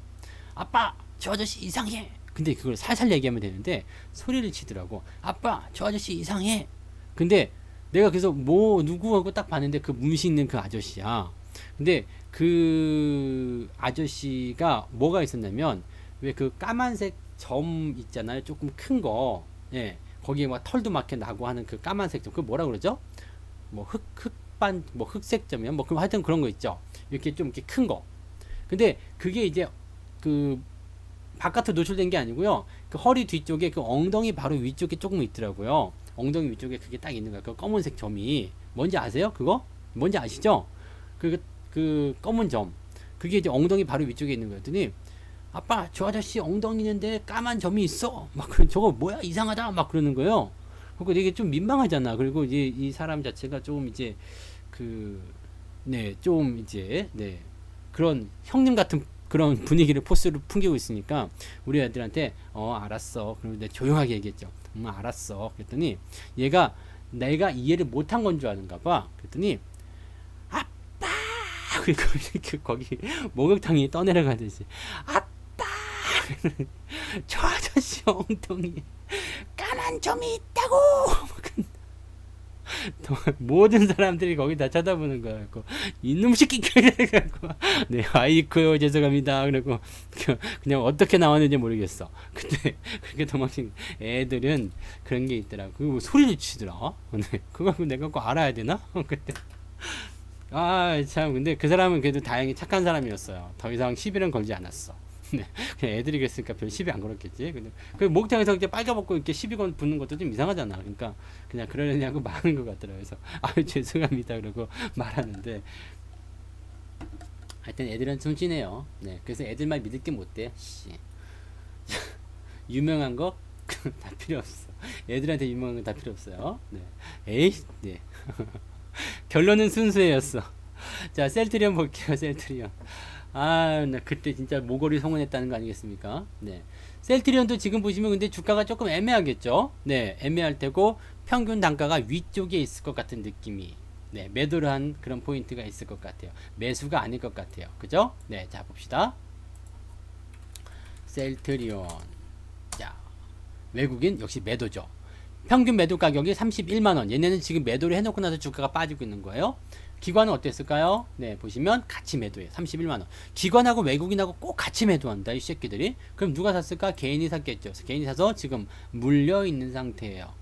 아빠, 저 아저씨 이상해. 근데 그걸 살살 얘기하면 되는데 소리를 치더라고. 아빠, 저 아저씨 이상해. 근데 내가 그래서 뭐 누구 하고 딱 봤는데 그 문신 있는 그 아저씨야. 근데 그 아저씨가 뭐가 있었냐면 왜 까만색 점 있잖아요. 조금 큰 거. 예. 거기에 막 털도 막 이렇게 나고 하는 그 까만색 점. 그 뭐라 그러죠? 뭐 흑반 뭐 흑색점이야. 뭐 그럼 하여튼 그런 거 있죠. 이렇게 좀 이렇게 큰 거. 근데 그게 이제 바깥으로 노출된 게 아니고요. 허리 뒤쪽에 엉덩이 바로 위쪽에 조금 있더라고요. 엉덩이 위쪽에 그게 딱 있는 거야. 그 검은색 점이. 뭔지 아세요? 그거? 뭔지 아시죠? 검은 점. 그게 이제 엉덩이 바로 위쪽에 있는 거였더니, 아빠, 저 아저씨 엉덩이 있는데 까만 점이 있어. 저거 뭐야? 이상하다. 막 그러는 거예요. 그리고 되게 좀 민망하잖아. 그리고 이제 이 사람 자체가 좀 이제, 그런 형님 같은 그런 분위기를 포스를 풍기고 있으니까 우리 애들한테 알았어. 그리고 내가 조용하게 얘기했죠. 알았어. 그랬더니 얘가 내가 이해를 못한 건 줄 아는가 봐. 그랬더니 아빠 그리고 이렇게 거기 목욕탕이 떠내려가듯이 아빠 저 아저씨 엉덩이에 까만 점이 있다고. 모든 사람들이 거기 다 쳐다보는 거야. 이놈 새끼 그래갖고 네 아이쿠요 죄송합니다. 그리고 그냥 어떻게 나왔는지 모르겠어. 근데 그렇게 도망친 애들은 그런 게 있더라고. 그리고 소리를 치더라. 네, 그거 내가 꼭 알아야 되나? 그때 참 근데 그 사람은 그래도 다행히 착한 사람이었어요. 더 이상 시비는 걸지 않았어. 네, 그냥 애들이 그랬으니까 별 시비 안 걸었겠지. 근데 목욕탕에서 이렇게 빨가벗고 이렇게 시비 붙는 것도 좀 이상하잖아. 그러니까 그냥 그러려냐고 말하는 것 같더라고요. 그래서 죄송합니다. 그러고 말하는데 하여튼 애들은 순진해요. 네, 그래서 애들 말 믿을 게 못 돼. 유명한 거 다 필요 없어. 애들한테 유명한 거 다 필요 없어요. 네, 에이, 네. 결론은 순수해였어. 자, 셀트리온 볼게요. 셀트리온. 나 그때 진짜 모골이 성원했다는 거 아니겠습니까? 네. 셀트리온도 지금 보시면 근데 주가가 조금 애매하겠죠? 네, 애매할 테고 평균 단가가 위쪽에 있을 것 같은 느낌이. 네, 매도를 한 그런 포인트가 있을 것 같아요. 매수가 아닐 것 같아요. 그죠? 네, 자 봅시다. 셀트리온. 자, 외국인 역시 매도죠. 평균 매도 가격이 31만원. 얘네는 지금 매도를 해놓고 나서 주가가 빠지고 있는 거예요. 기관은 어땠을까요? 네, 보시면 같이 매도해요. 31만원. 기관하고 외국인하고 꼭 같이 매도한다, 이 새끼들이. 그럼 누가 샀을까? 개인이 샀겠죠. 개인이 사서 지금 물려있는 상태예요.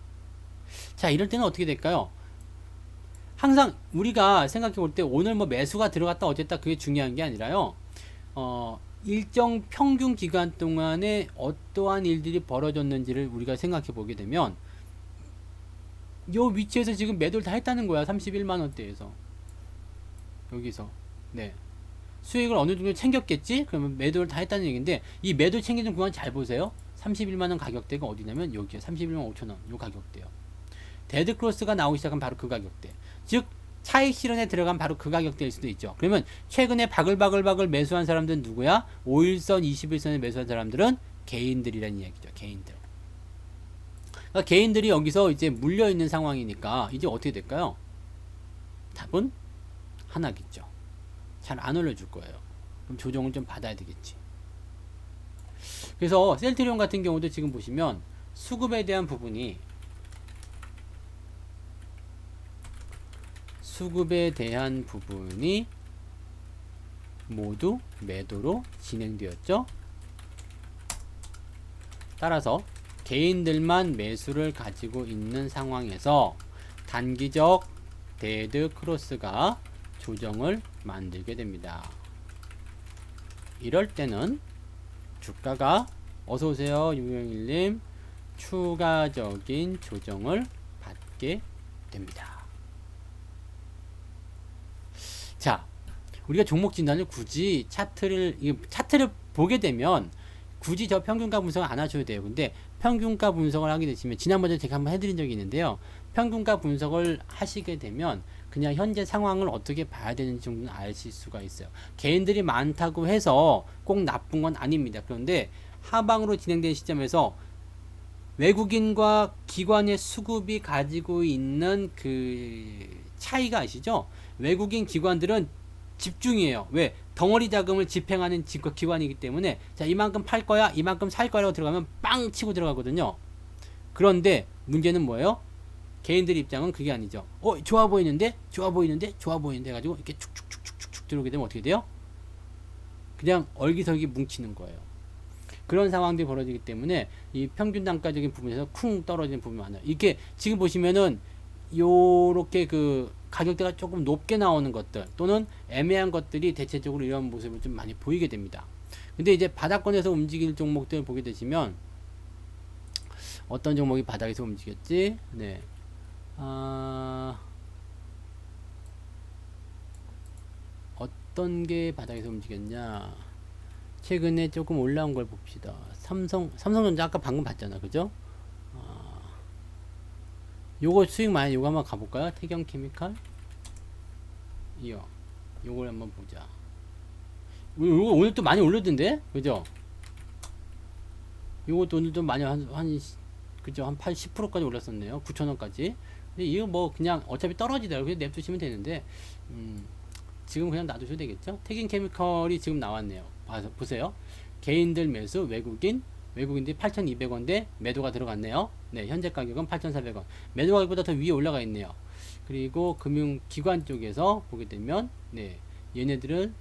자, 이럴 때는 어떻게 될까요? 항상 우리가 생각해 볼 때 오늘 뭐 매수가 들어갔다 어쨌다 그게 중요한 게 아니라요. 일정 평균 기간 동안에 어떠한 일들이 벌어졌는지를 우리가 생각해 보게 되면 요 위치에서 지금 매도를 다 했다는 거야. 31만원대에서. 여기서. 네. 수익을 어느 정도 챙겼겠지? 그러면 매도를 다 했다는 얘기인데, 이 매도 챙기는 구간 잘 보세요. 31만원 가격대가 어디냐면, 여기요. 31만 5천원. 요 가격대요. 데드크로스가 나오기 시작한 바로 그 가격대. 즉, 차익 실현에 들어간 바로 그 가격대일 수도 있죠. 그러면, 최근에 바글바글 매수한 사람들은 누구야? 5일선, 21선에 매수한 사람들은 개인들이라는 이야기죠. 개인들. 그러니까 개인들이 여기서 이제 물려있는 상황이니까, 이제 어떻게 될까요? 답은 하나겠죠. 잘 안 올려줄 거예요. 그럼 조정을 좀 받아야 되겠지. 그래서 셀트리온 같은 경우도 지금 보시면 수급에 대한 부분이 모두 매도로 진행되었죠. 따라서 개인들만 매수를 가지고 있는 상황에서 단기적 데드 크로스가 조정을 만들게 됩니다. 이럴 때는 주가가 어서오세요 601님 추가적인 조정을 받게 됩니다. 자, 우리가 종목 진단을 굳이 차트를 보게 되면 굳이 저 평균가 분석을 안 하셔도 돼요. 근데 평균가 분석을 하게 되시면 지난번에 제가 한번 해드린 적이 있는데요. 평균가 분석을 하시게 되면 그냥 현재 상황을 어떻게 봐야 되는지 정도는 아실 수가 있어요. 개인들이 많다고 해서 꼭 나쁜 건 아닙니다. 그런데 하방으로 진행된 시점에서 외국인과 기관의 수급이 가지고 있는 그 차이가 아시죠? 외국인 기관들은 집중이에요. 왜? 덩어리 자금을 집행하는 기관이기 때문에 자 이만큼 팔 거야 이만큼 살 거라고 들어가면 빵 치고 들어가거든요. 그런데 문제는 뭐예요? 개인들 입장은 그게 아니죠. 좋아 보이는데 해가지고 이렇게 축축축축축 들어오게 되면 어떻게 돼요? 그냥 얼기설기 뭉치는 거예요. 그런 상황들이 벌어지기 때문에 이 평균 단가적인 부분에서 쿵 떨어지는 부분이 많아요. 이렇게 지금 보시면은 요렇게 그 가격대가 조금 높게 나오는 것들 또는 애매한 것들이 대체적으로 이런 모습을 좀 많이 보이게 됩니다. 근데 이제 바닥권에서 움직일 종목들을 보게 되시면 어떤 종목이 바닥에서 움직였지? 네. 어떤 게 바닥에서 움직였냐? 최근에 조금 올라온 걸 봅시다. 삼성전자 아까 방금 봤잖아. 그죠? 요거 수익 많이 요거 한번 가볼까요? 태경케미칼 요걸 한번 보자. 요거 오늘 또 많이 올렸던데? 그죠? 요것도 오늘 좀 많이 그죠? 한 10%까지 올랐었네요. 9,000원까지. 근데 이거 뭐 그냥 어차피 떨어지더라고요. 그냥 냅두시면 되는데 지금 그냥 놔두셔도 되겠죠? 태경케미칼이 지금 나왔네요. 보세요. 개인들 매수 외국인들이 8,200원대 매도가 들어갔네요. 네, 현재 가격은 8,400원. 매도 가격보다 더 위에 올라가 있네요. 그리고 금융기관 쪽에서 보게 되면 네, 얘네들은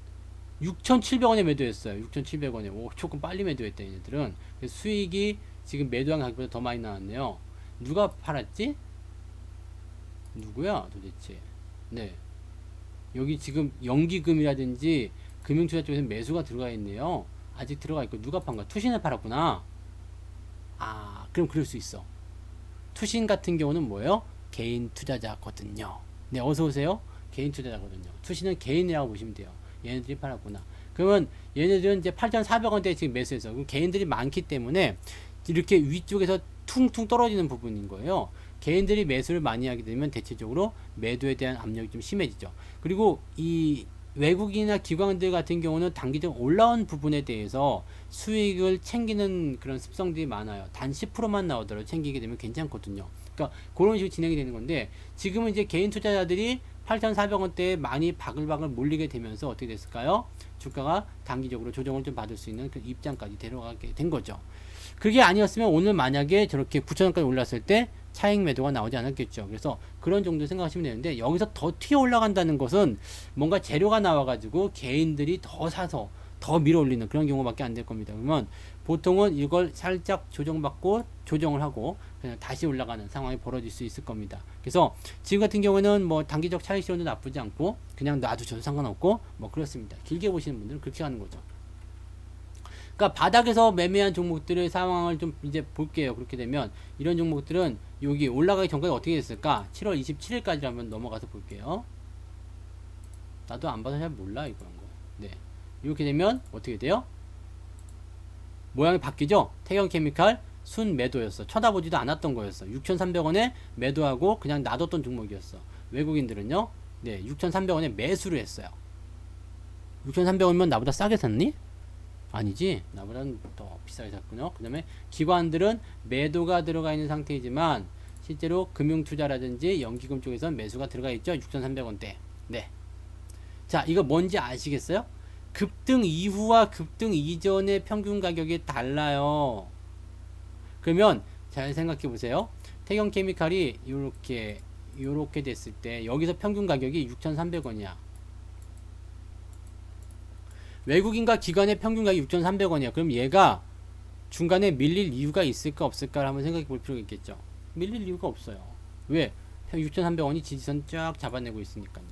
6,700원에 매도했어요. 6,700원에. 오, 조금 빨리 매도했다 얘네들은. 그래서 수익이 지금 매도한 가격보다 더 많이 나왔네요. 누가 팔았지? 누구야 도대체? 네, 여기 지금 연기금이라든지 금융투자 쪽에서 매수가 들어가 있네요. 아직 들어가 있고 누가 판 거야? 투신을 팔았구나. 그럼 그럴 수 있어. 투신 같은 경우는 뭐예요? 개인 투자자거든요. 네, 어서 오세요. 개인 투자자거든요. 투신은 개인이라고 보시면 돼요. 얘네들이 팔았구나. 그러면 얘네들은 이제 8,400원대에 지금 매수해서 그럼 개인들이 많기 때문에 이렇게 위쪽에서 퉁퉁 떨어지는 부분인 거예요. 개인들이 매수를 많이 하게 되면 대체적으로 매도에 대한 압력이 좀 심해지죠. 그리고 이 외국인이나 기관들 같은 경우는 단기적으로 올라온 부분에 대해서 수익을 챙기는 그런 습성들이 많아요. 단 10%만 나오더라도 챙기게 되면 괜찮거든요. 그러니까 그런 식으로 진행이 되는 건데 지금은 이제 개인 투자자들이 8,400원대에 많이 바글바글 몰리게 되면서 어떻게 됐을까요? 주가가 단기적으로 조정을 좀 받을 수 있는 그 입장까지 데려가게 된 거죠. 그게 아니었으면 오늘 만약에 저렇게 9,000원까지 올랐을 때 차익 매도가 나오지 않았겠죠. 그래서 그런 정도 생각하시면 되는데 여기서 더 튀어 올라간다는 것은 뭔가 재료가 나와가지고 개인들이 더 사서 더 밀어 올리는 그런 경우밖에 안 될 겁니다. 그러면 보통은 이걸 살짝 조정받고 조정을 하고 그냥 다시 올라가는 상황이 벌어질 수 있을 겁니다. 그래서 지금 같은 경우는 뭐 단기적 차익 실현도 나쁘지 않고 그냥 놔두셔도 상관없고 뭐 그렇습니다. 길게 보시는 분들은 그렇게 하는 거죠. 그러니까 바닥에서 매매한 종목들의 상황을 좀 이제 볼게요. 그렇게 되면 이런 종목들은 여기 올라가기 전까지 어떻게 됐을까? 7월 27일까지 한번 넘어가서 볼게요. 나도 안 봐서 잘 몰라 이거. 네, 이렇게 되면 어떻게 돼요? 모양이 바뀌죠? 태경케미칼 순 매도였어. 쳐다보지도 않았던 거였어. 6,300원에 매도하고 그냥 놔뒀던 종목이었어. 외국인들은요, 네, 6,300원에 매수를 했어요. 6,300원이면 나보다 싸게 샀니? 아니지, 나보다는 더 비싸게 샀군요. 그 다음에 기관들은 매도가 들어가 있는 상태이지만 실제로 금융투자라든지 연기금 쪽에서 매수가 들어가 있죠. 6,300원대. 네. 자, 이거 뭔지 아시겠어요? 급등 이후와 급등 이전의 평균 가격이 달라요. 그러면 잘 생각해 보세요. 태경케미칼이 요렇게 됐을 때 여기서 평균 가격이 6,300원이야. 외국인과 기관의 평균 가격이 6,300원이야. 그럼 얘가 중간에 밀릴 이유가 있을까 없을까 한번 생각해 볼 필요가 있겠죠. 밀릴 이유가 없어요. 왜? 6,300원이 지지선 쫙 잡아내고 있으니까요.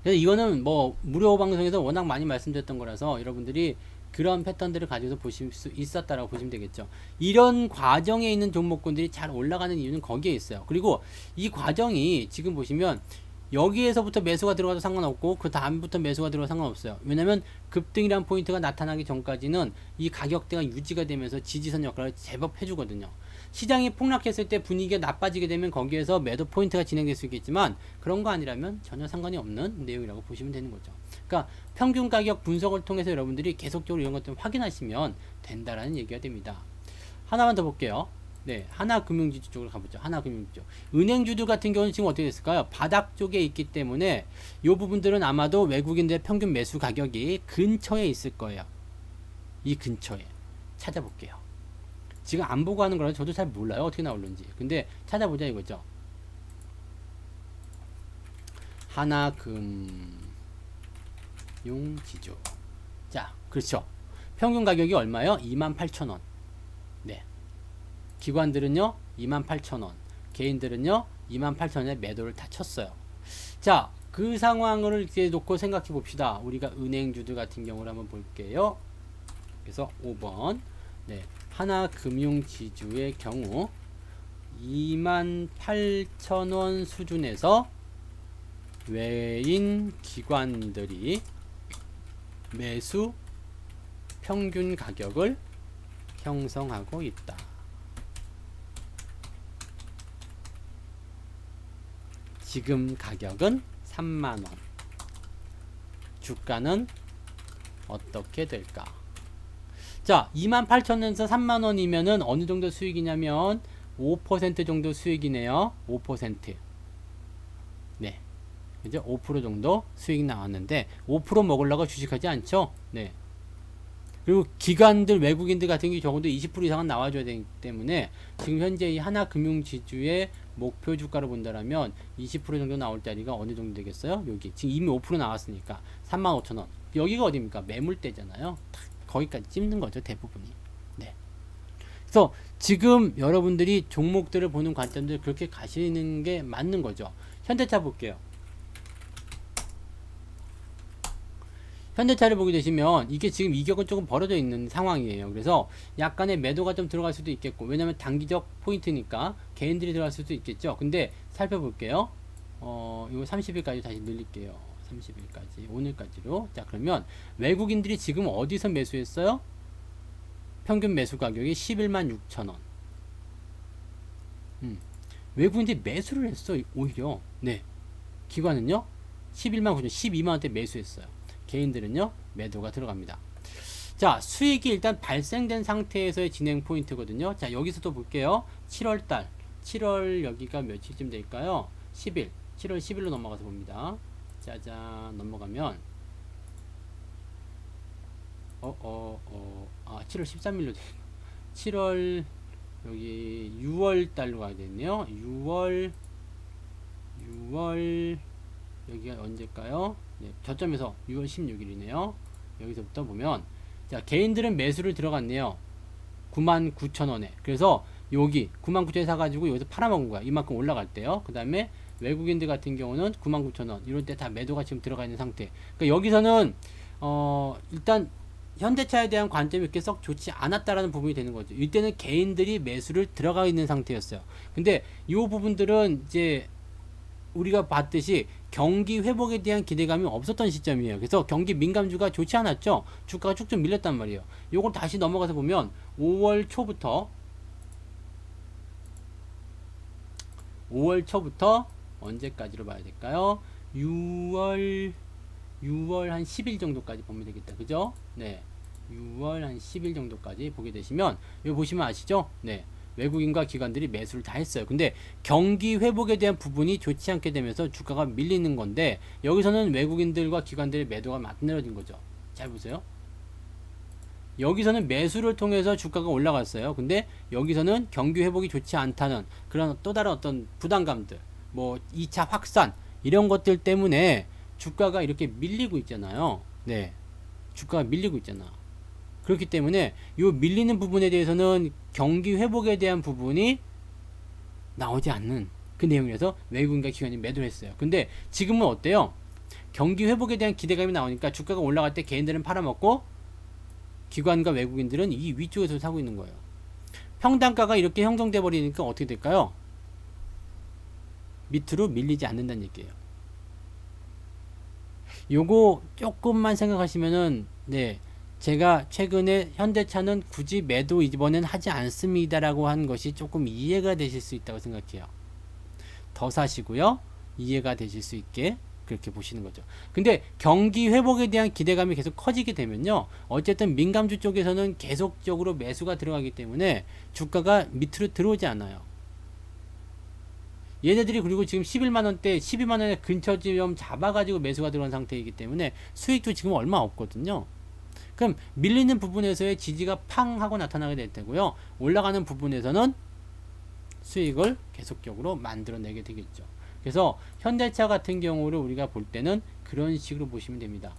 그래서 이거는 뭐 무료 방송에서 워낙 많이 말씀드렸던 거라서 여러분들이 그런 패턴들을 가지고서 보실 수 있었다라고 보시면 되겠죠. 이런 과정에 있는 종목군들이 잘 올라가는 이유는 거기에 있어요. 그리고 이 과정이 지금 보시면 여기에서부터 매수가 들어가도 상관없고 그 다음부터 매수가 들어가도 상관없어요. 왜냐면 급등이란 포인트가 나타나기 전까지는 이 가격대가 유지가 되면서 지지선 역할을 제법 해주거든요. 시장이 폭락했을 때 분위기가 나빠지게 되면 거기에서 매도 포인트가 진행될 수 있겠지만 그런 거 아니라면 전혀 상관이 없는 내용이라고 보시면 되는 거죠. 그러니까 평균 가격 분석을 통해서 여러분들이 계속적으로 이런 것들 확인하시면 된다라는 얘기가 됩니다. 하나만 더 볼게요. 네, 하나금융지주 쪽으로 가보죠. 하나금융지주. 은행주들 같은 경우는 지금 어떻게 됐을까요? 바닥 쪽에 있기 때문에 이 부분들은 아마도 외국인들의 평균 매수 가격이 근처에 있을 거예요. 이 근처에. 찾아볼게요. 지금 안 보고 하는 거라서 저도 잘 몰라요. 어떻게 나올는지. 근데 찾아보자 이거죠. 하나금융지주. 자, 그렇죠. 평균 가격이 얼마요? 28,000원. 네. 기관들은요 28,000원, 개인들은요 28,000원에 매도를 다 쳤어요. 자, 그 상황을 이렇게 놓고 생각해 봅시다. 우리가 은행주들 같은 경우를 한번 볼게요. 그래서 5번 네, 하나금융지주의 경우 28,000원 수준에서 외인 기관들이 매수 평균 가격을 형성하고 있다. 지금 가격은 3만원. 주가는 어떻게 될까? 자, 28,000원에서 3만원이면은 어느 정도 수익이냐면 5% 정도 수익이네요. 5%. 네. 그죠? 5% 정도 수익이 나왔는데 5% 먹으려고 주식하지 않죠? 네. 그리고 기관들, 외국인들 같은 경우 적어도 20% 이상은 나와줘야 되기 때문에 지금 현재 이 하나금융지주의 목표 주가를 본다라면 20% 정도 나올 자리가 어느 정도 되겠어요? 여기 지금 이미 5% 나왔으니까 35,000원. 여기가 어디입니까? 매물대잖아요. 거기까지 찝는 거죠, 대부분이. 네. 그래서 지금 여러분들이 종목들을 보는 관점들 그렇게 가시는 게 맞는 거죠. 현대차 볼게요. 현대차를 보게 되시면 이게 지금 이격은 조금 벌어져 있는 상황이에요. 그래서 약간의 매도가 좀 들어갈 수도 있겠고, 왜냐면 단기적 포인트니까 개인들이 들어갈 수도 있겠죠. 근데 살펴볼게요. 이거 30일까지 다시 늘릴게요. 30일까지 오늘까지로. 자, 그러면 외국인들이 지금 어디서 매수했어요? 평균 매수 가격이 116,000원. 외국인들이 매수를 했어. 오히려. 네. 기관은요 11만 9천 12만원대 매수했어요. 개인들은요 매도가 들어갑니다. 자, 수익이 일단 발생된 상태에서의 진행 포인트거든요. 자, 여기서도 볼게요. 7월달 7월 여기가 며칠쯤 될까요? 10일 7월 10일로 넘어가서 봅니다. 짜잔, 넘어가면 7월 13일로 7월 여기 6월 달로 가야 되네요. 6월 여기가 언제일까요? 네, 저점에서 6월 16일이네요. 여기서부터 보면 자, 개인들은 매수를 들어갔네요. 99,000원에. 그래서 여기 99,000원에 사가지고 여기서 팔아먹은 거야. 이만큼 올라갈 때요. 그 다음에 외국인들 같은 경우는 99,000원 이럴 때 다 매도가 지금 들어가 있는 상태. 그러니까 여기서는 일단 현대차에 대한 관점이 이렇게 썩 좋지 않았다라는 부분이 되는 거죠. 이때는 개인들이 매수를 들어가 있는 상태였어요. 근데 이 부분들은 이제 우리가 봤듯이 경기 회복에 대한 기대감이 없었던 시점이에요. 그래서 경기 민감주가 좋지 않았죠. 주가가 쭉 좀 밀렸단 말이에요. 요걸 다시 넘어가서 보면 5월 초부터 언제까지로 봐야 될까요? 6월 한 10일 정도까지 보면 되겠다. 그죠? 네. 6월 한 10일 정도까지 보게 되시면 여기 보시면 아시죠? 네. 외국인과 기관들이 매수를 다 했어요. 근데 경기 회복에 대한 부분이 좋지 않게 되면서 주가가 밀리는 건데 여기서는 외국인들과 기관들의 매도가 만들어진 거죠. 잘 보세요. 여기서는 매수를 통해서 주가가 올라갔어요. 근데 여기서는 경기 회복이 좋지 않다는 그런 또 다른 어떤 부담감들, 뭐 2차 확산 이런 것들 때문에 주가가 이렇게 밀리고 있잖아요. 네. 주가가 밀리고 있잖아. 그렇기 때문에 이 밀리는 부분에 대해서는 경기 회복에 대한 부분이 나오지 않는 그 내용이라서 외국인과 기관이 매도를 했어요. 근데 지금은 어때요? 경기 회복에 대한 기대감이 나오니까 주가가 올라갈 때 개인들은 팔아먹고 기관과 외국인들은 이 위쪽에서 사고 있는 거예요. 평단가가 이렇게 형성돼 버리니까 어떻게 될까요? 밑으로 밀리지 않는다는 얘기예요. 요거 조금만 생각하시면은, 네, 제가 최근에 현대차는 굳이 매도 이번엔 하지 않습니다라고 한 것이 조금 이해가 되실 수 있다고 생각해요. 더 사시고요, 이해가 되실 수 있게 그렇게 보시는 거죠. 근데 경기 회복에 대한 기대감이 계속 커지게 되면요, 어쨌든 민감주 쪽에서는 계속적으로 매수가 들어가기 때문에 주가가 밑으로 들어오지 않아요. 얘네들이 그리고 지금 11만원대 12만원의 근처쯤 잡아가지고 매수가 들어간 상태이기 때문에 수익도 지금 얼마 없거든요. 그럼 밀리는 부분에서의 지지가 팡 하고 나타나게 될 테고요, 올라가는 부분에서는 수익을 계속적으로 만들어내게 되겠죠. 그래서 현대차 같은 경우를 우리가 볼 때는 그런 식으로 보시면 됩니다.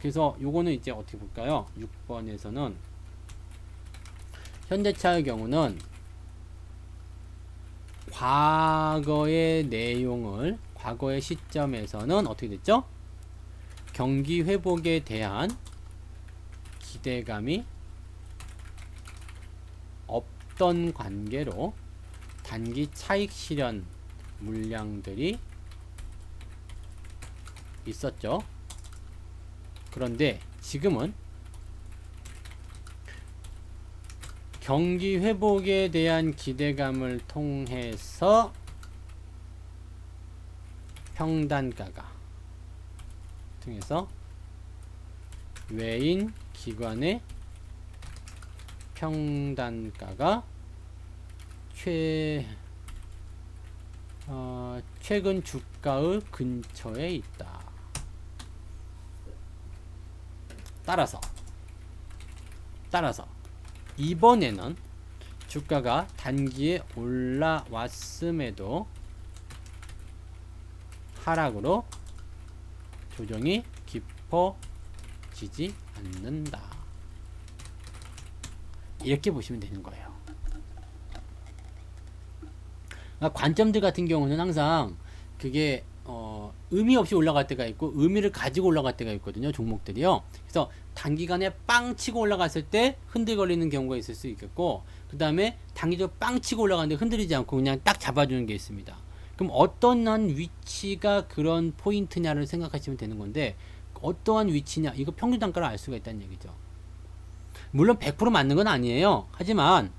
그래서 요거는 이제 어떻게 볼까요? 6번에서는 현대차의 경우는 과거의 내용을, 과거의 시점에서는 어떻게 됐죠? 경기 회복에 대한 기대감이 없던 관계로 단기 차익 실현 물량들이 있었죠. 그런데 지금은 경기 회복에 대한 기대감을 통해서 외인 기관의 평단가가 최근 주가의 근처에 있다. 따라서 이번에는 주가가 단기에 올라왔음에도 하락으로 조정이 깊어지지 않는다. 이렇게 보시면 되는 거예요. 그러니까 관점들 같은 경우는 항상 그게 의미 없이 올라갈 때가 있고 의미를 가지고 올라갈 때가 있거든요, 종목들이요. 그래서 단기간에 빵 치고 올라갔을 때 흔들거리는 경우가 있을 수 있겠고, 그 다음에 단기적으로 빵 치고 올라가는데 흔들리지 않고 그냥 딱 잡아주는 게 있습니다. 그럼 어떤 한 위치가 그런 포인트냐를 생각하시면 되는 건데, 어떠한 위치냐, 이거 평균 단가를 알 수가 있다는 얘기죠. 물론 100% 맞는 건 아니에요. 하지만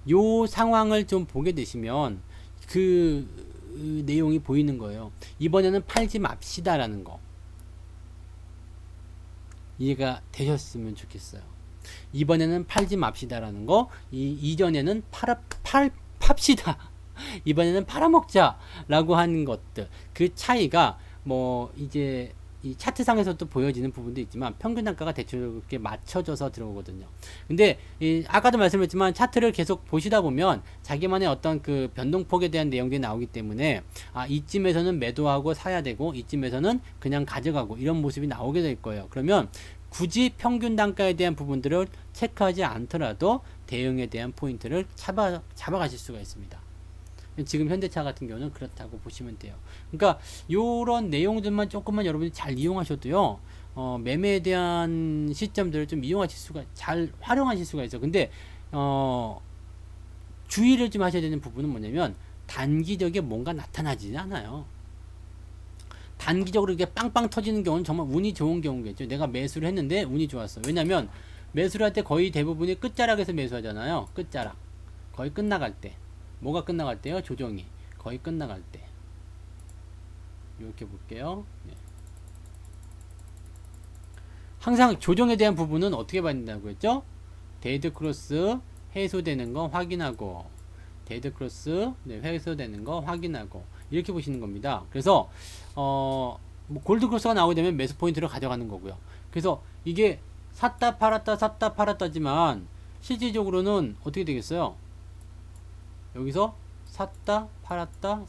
요 상황을 좀 보게 되시면 그 내용이 보이는 거예요. 이번에는 팔지 맙시다라는 거. 이해가 되셨으면 좋겠어요. 이번에는 팔지 맙시다라는 거, 이전에는 팝시다. 이번에는 팔아먹자라고 하는 것들. 그 차이가 뭐 이제 이 차트상에서도 보여지는 부분도 있지만 평균 단가가 대충 이렇게 맞춰져서 들어오거든요. 근데 아까도 말씀드렸지만 차트를 계속 보시다 보면 자기만의 어떤 그 변동폭에 대한 내용들이 나오기 때문에 이쯤에서는 매도하고 사야 되고 이쯤에서는 그냥 가져가고 이런 모습이 나오게 될 거예요. 그러면 굳이 평균 단가에 대한 부분들을 체크하지 않더라도 대응에 대한 포인트를 잡아가실 수가 있습니다. 지금 현대차 같은 경우는 그렇다고 보시면 돼요. 그러니까 요런 내용들만 조금만 여러분이 잘 이용하셔도요, 매매에 대한 시점들을 좀 잘 활용하실 수가 있어요. 근데 주의를 좀 하셔야 되는 부분은 뭐냐면 단기적에 뭔가 나타나지 않아요. 단기적으로 이렇게 빵빵 터지는 경우는 정말 운이 좋은 경우겠죠. 내가 매수를 했는데 운이 좋았어. 왜냐면 매수를 할 때 거의 대부분이 끝자락에서 매수하잖아요. 끝자락. 거의 끝나갈 때. 뭐가 끝나갈 때요? 조정이 거의 끝나갈 때. 이렇게 볼게요. 네. 항상 조정에 대한 부분은 어떻게 봐야 된다고 했죠? 데이드 크로스 해소되는 거 확인하고, 데이드 크로스 해소되는 거 확인하고, 이렇게 보시는 겁니다. 그래서 뭐 골드 크로스가 나오게 되면 매수 포인트를 가져가는 거고요. 그래서 이게 샀다 팔았다지만 실질적으로는 어떻게 되겠어요? 여기서 샀다 팔았다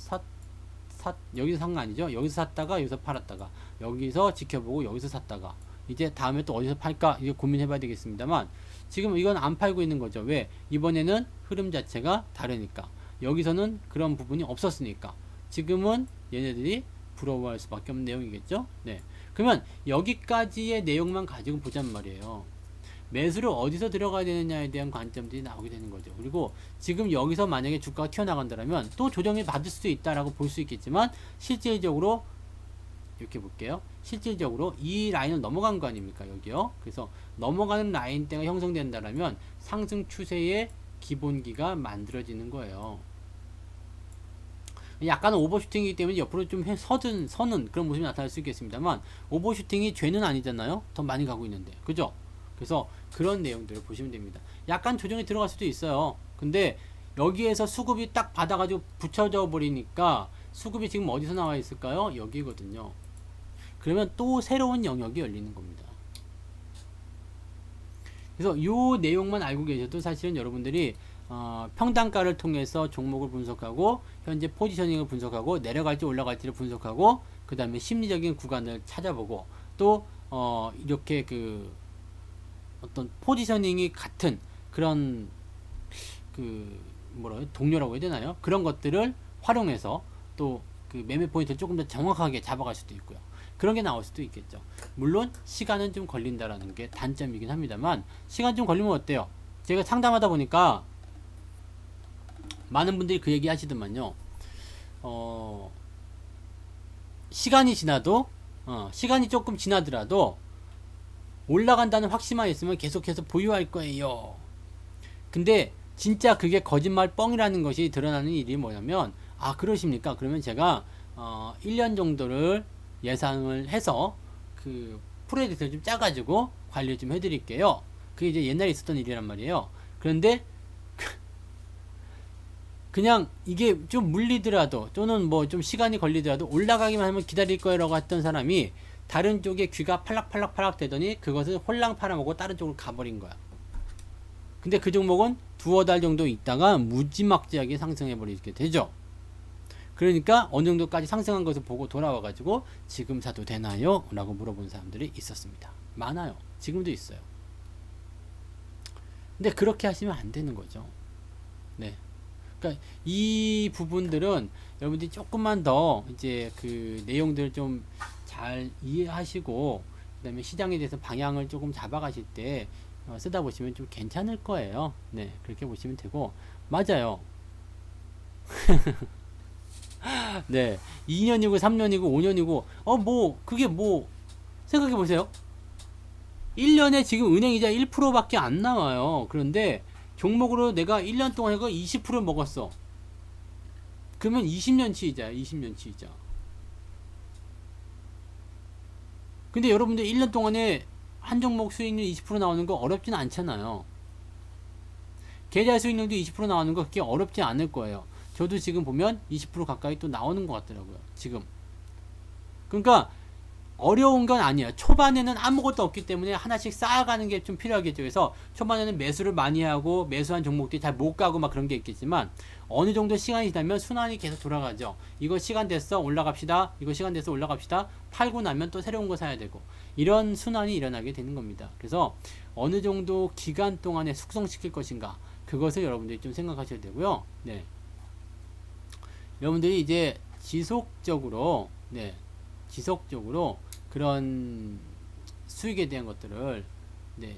여기서 산 거 아니죠? 여기서 샀다가 여기서 팔았다가 여기서 지켜보고 여기서 샀다가 이제 다음에 또 어디서 팔까 이게 고민해 봐야 되겠습니다만 지금 이건 안 팔고 있는 거죠. 왜? 이번에는 흐름 자체가 다르니까. 여기서는 그런 부분이 없었으니까 지금은 얘네들이 부러워할 수밖에 없는 내용이겠죠. 네. 그러면 여기까지의 내용만 가지고 보잔 말이에요. 매수를 어디서 들어가야 되느냐에 대한 관점들이 나오게 되는 거죠. 그리고 지금 여기서 만약에 주가가 튀어나간다면 또 조정이 받을 수 있다라고 볼 수 있겠지만 실질적으로 이렇게 볼게요. 실질적으로 이 라인을 넘어간 거 아닙니까? 여기요. 그래서 넘어가는 라인대가 형성된다라면 상승 추세의 기본기가 만들어지는 거예요. 약간은 오버슈팅이기 때문에 옆으로 좀 서는 그런 모습이 나타날 수 있겠습니다만 오버슈팅이 죄는 아니잖아요. 더 많이 가고 있는데. 그죠? 그래서 그런 내용들을 보시면 됩니다. 약간 조정이 들어갈 수도 있어요. 근데 여기에서 수급이 딱 받아가지고 붙여져 버리니까 수급이 지금 어디서 나와 있을까요? 여기거든요. 그러면 또 새로운 영역이 열리는 겁니다. 그래서 이 내용만 알고 계셔도 사실은 여러분들이 평단가를 통해서 종목을 분석하고 현재 포지셔닝을 분석하고 내려갈지 올라갈지를 분석하고 그 다음에 심리적인 구간을 찾아보고 또 이렇게 그 어떤 포지셔닝이 같은 그런 그 동료라고 해야 되나요? 그런 것들을 활용해서 또 그 매매 포인트를 조금 더 정확하게 잡아갈 수도 있고요. 그런 게 나올 수도 있겠죠. 물론 시간은 좀 걸린다라는 게 단점이긴 합니다만 시간 좀 걸리면 어때요? 제가 상담하다 보니까 많은 분들이 그 얘기 하시더만요. 시간이 지나도 시간이 조금 지나더라도 올라간다는 확신만 있으면 계속해서 보유할 거예요. 근데 진짜 그게 거짓말 뻥이라는 것이 드러나는 일이 뭐냐면 그러십니까? 그러면 제가 1년 정도를 예상을 해서 그 프로젝트를 좀 짜가지고 관리 좀 해드릴게요. 그게 이제 옛날에 있었던 일이란 말이에요. 그런데 그냥 이게 좀 물리더라도 또는 뭐 좀 시간이 걸리더라도 올라가기만 하면 기다릴 거라고 했던 사람이 다른 쪽에 귀가 팔락팔락 되더니 그것을 홀랑 팔아먹고 다른 쪽으로 가버린 거야. 근데 그 종목은 두어 달 정도 있다가 무지막지하게 상승해버리게 되죠. 그러니까 어느 정도까지 상승한 것을 보고 돌아와가지고 지금 사도 되나요? 라고 물어본 사람들이 있었습니다. 많아요. 지금도 있어요. 근데 그렇게 하시면 안 되는 거죠. 네. 그러니까 이 부분들은 여러분들이 조금만 더 이제 그 내용들을 좀 잘 이해하시고 그 다음에 시장에 대해서 방향을 조금 잡아가실 때 쓰다 보시면 좀 괜찮을 거예요. 네. 그렇게 보시면 되고 맞아요. 네. 2년이고 3년이고 5년이고 그게 생각해 보세요. 1년에 지금 은행이자 1%밖에 안 나와요. 그런데 종목으로 내가 1년 동안 이거 20% 먹었어. 그러면 20년치 이자야. 20년치 이자. 근데 여러분들 1년 동안에 한 종목 수익률 20% 나오는 거 어렵진 않잖아요. 계좌 수익률도 20% 나오는 거 그렇게 어렵지 않을 거예요. 저도 지금 보면 20% 가까이 또 나오는 것 같더라고요. 지금. 그러니까 어려운 건 아니에요. 초반에는 아무것도 없기 때문에 하나씩 쌓아가는 게 좀 필요하겠죠. 그래서 초반에는 매수를 많이 하고 매수한 종목들이 잘 못 가고 막 그런 게 있겠지만 어느 정도 시간이 지나면 순환이 계속 돌아가죠. 이거 시간 됐어 올라갑시다. 이거 시간 됐어 올라갑시다. 팔고 나면 또 새로운 거 사야 되고 이런 순환이 일어나게 되는 겁니다. 그래서 어느 정도 기간 동안에 숙성시킬 것인가 그것을 여러분들이 좀 생각하셔야 되고요. 네. 여러분들이 이제 지속적으로 그런 수익에 대한 것들을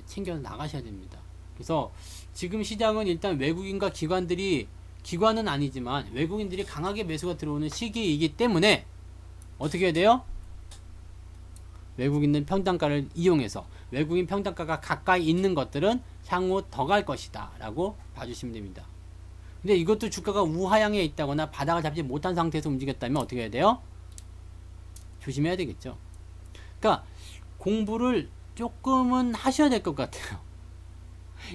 챙겨 나가셔야 됩니다. 그래서 지금 시장은 일단 외국인과 기관은 아니지만 외국인들이 강하게 매수가 들어오는 시기이기 때문에 어떻게 해야 돼요? 외국인들 평단가를 이용해서 외국인 평단가가 가까이 있는 것들은 향후 더 갈 것이다 라고 봐주시면 됩니다. 근데 이것도 주가가 우하향에 있다거나 바닥을 잡지 못한 상태에서 움직였다면 어떻게 해야 돼요? 조심해야 되겠죠. 그러니까 공부를 조금은 하셔야 될 것 같아요.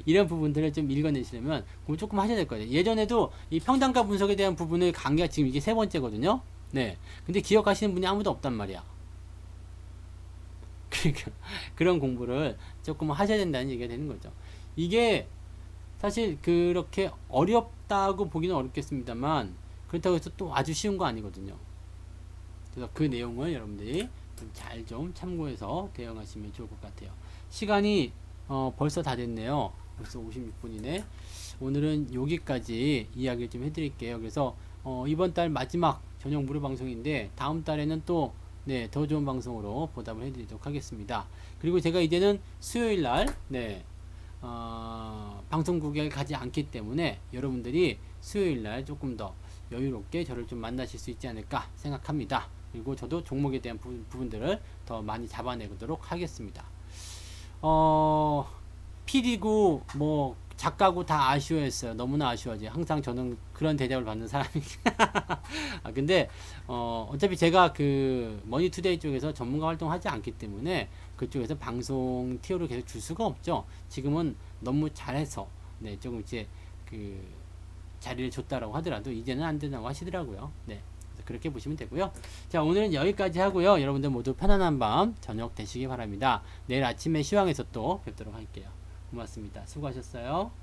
이런 부분들을 좀 읽어내시려면 공부 조금 하셔야 될 거예요. 예전에도 이 평단가 분석에 대한 부분을 강의가 지금 이게 3번째거든요. 네. 근데 기억하시는 분이 아무도 없단 말이야. 그러니까 그런 공부를 조금 하셔야 된다는 얘기가 되는 거죠. 이게 사실 그렇게 어렵다고 보기는 어렵겠습니다만 그렇다고 해서 또 아주 쉬운 거 아니거든요. 그래서 그 내용을 여러분들이 좀 참고해서 대응하시면 좋을 것 같아요. 시간이 벌써 다 됐네요. 벌써 56분이네. 오늘은 여기까지 이야기를 좀 해드릴게요. 그래서 이번 달 마지막 저녁 무료 방송인데 다음 달에는 또 네, 더 좋은 방송으로 보답을 해드리도록 하겠습니다. 그리고 제가 이제는 수요일 날 네, 방송국에 가지 않기 때문에 여러분들이 수요일 날 조금 더 여유롭게 저를 좀 만나실 수 있지 않을까 생각합니다. 그리고 저도 종목에 대한 부분들을 더 많이 잡아내도록 하겠습니다. PD고 뭐 작가고 다 아쉬워했어요. 너무나 아쉬워하지. 항상 저는 그런 대접을 받는 사람이. 근데 어차피 제가 그 머니투데이 쪽에서 전문가 활동하지 않기 때문에 그쪽에서 방송 티오를 계속 줄 수가 없죠. 지금은 너무 잘해서 네, 조금 이제 그 자리를 줬다라고 하더라도 이제는 안 된다고 하시더라고요. 네. 그래서 그렇게 보시면 되고요. 자, 오늘은 여기까지 하고요. 여러분들 모두 편안한 밤 저녁 되시기 바랍니다. 내일 아침에 시황에서 또 뵙도록 할게요. 고맙습니다. 수고하셨어요.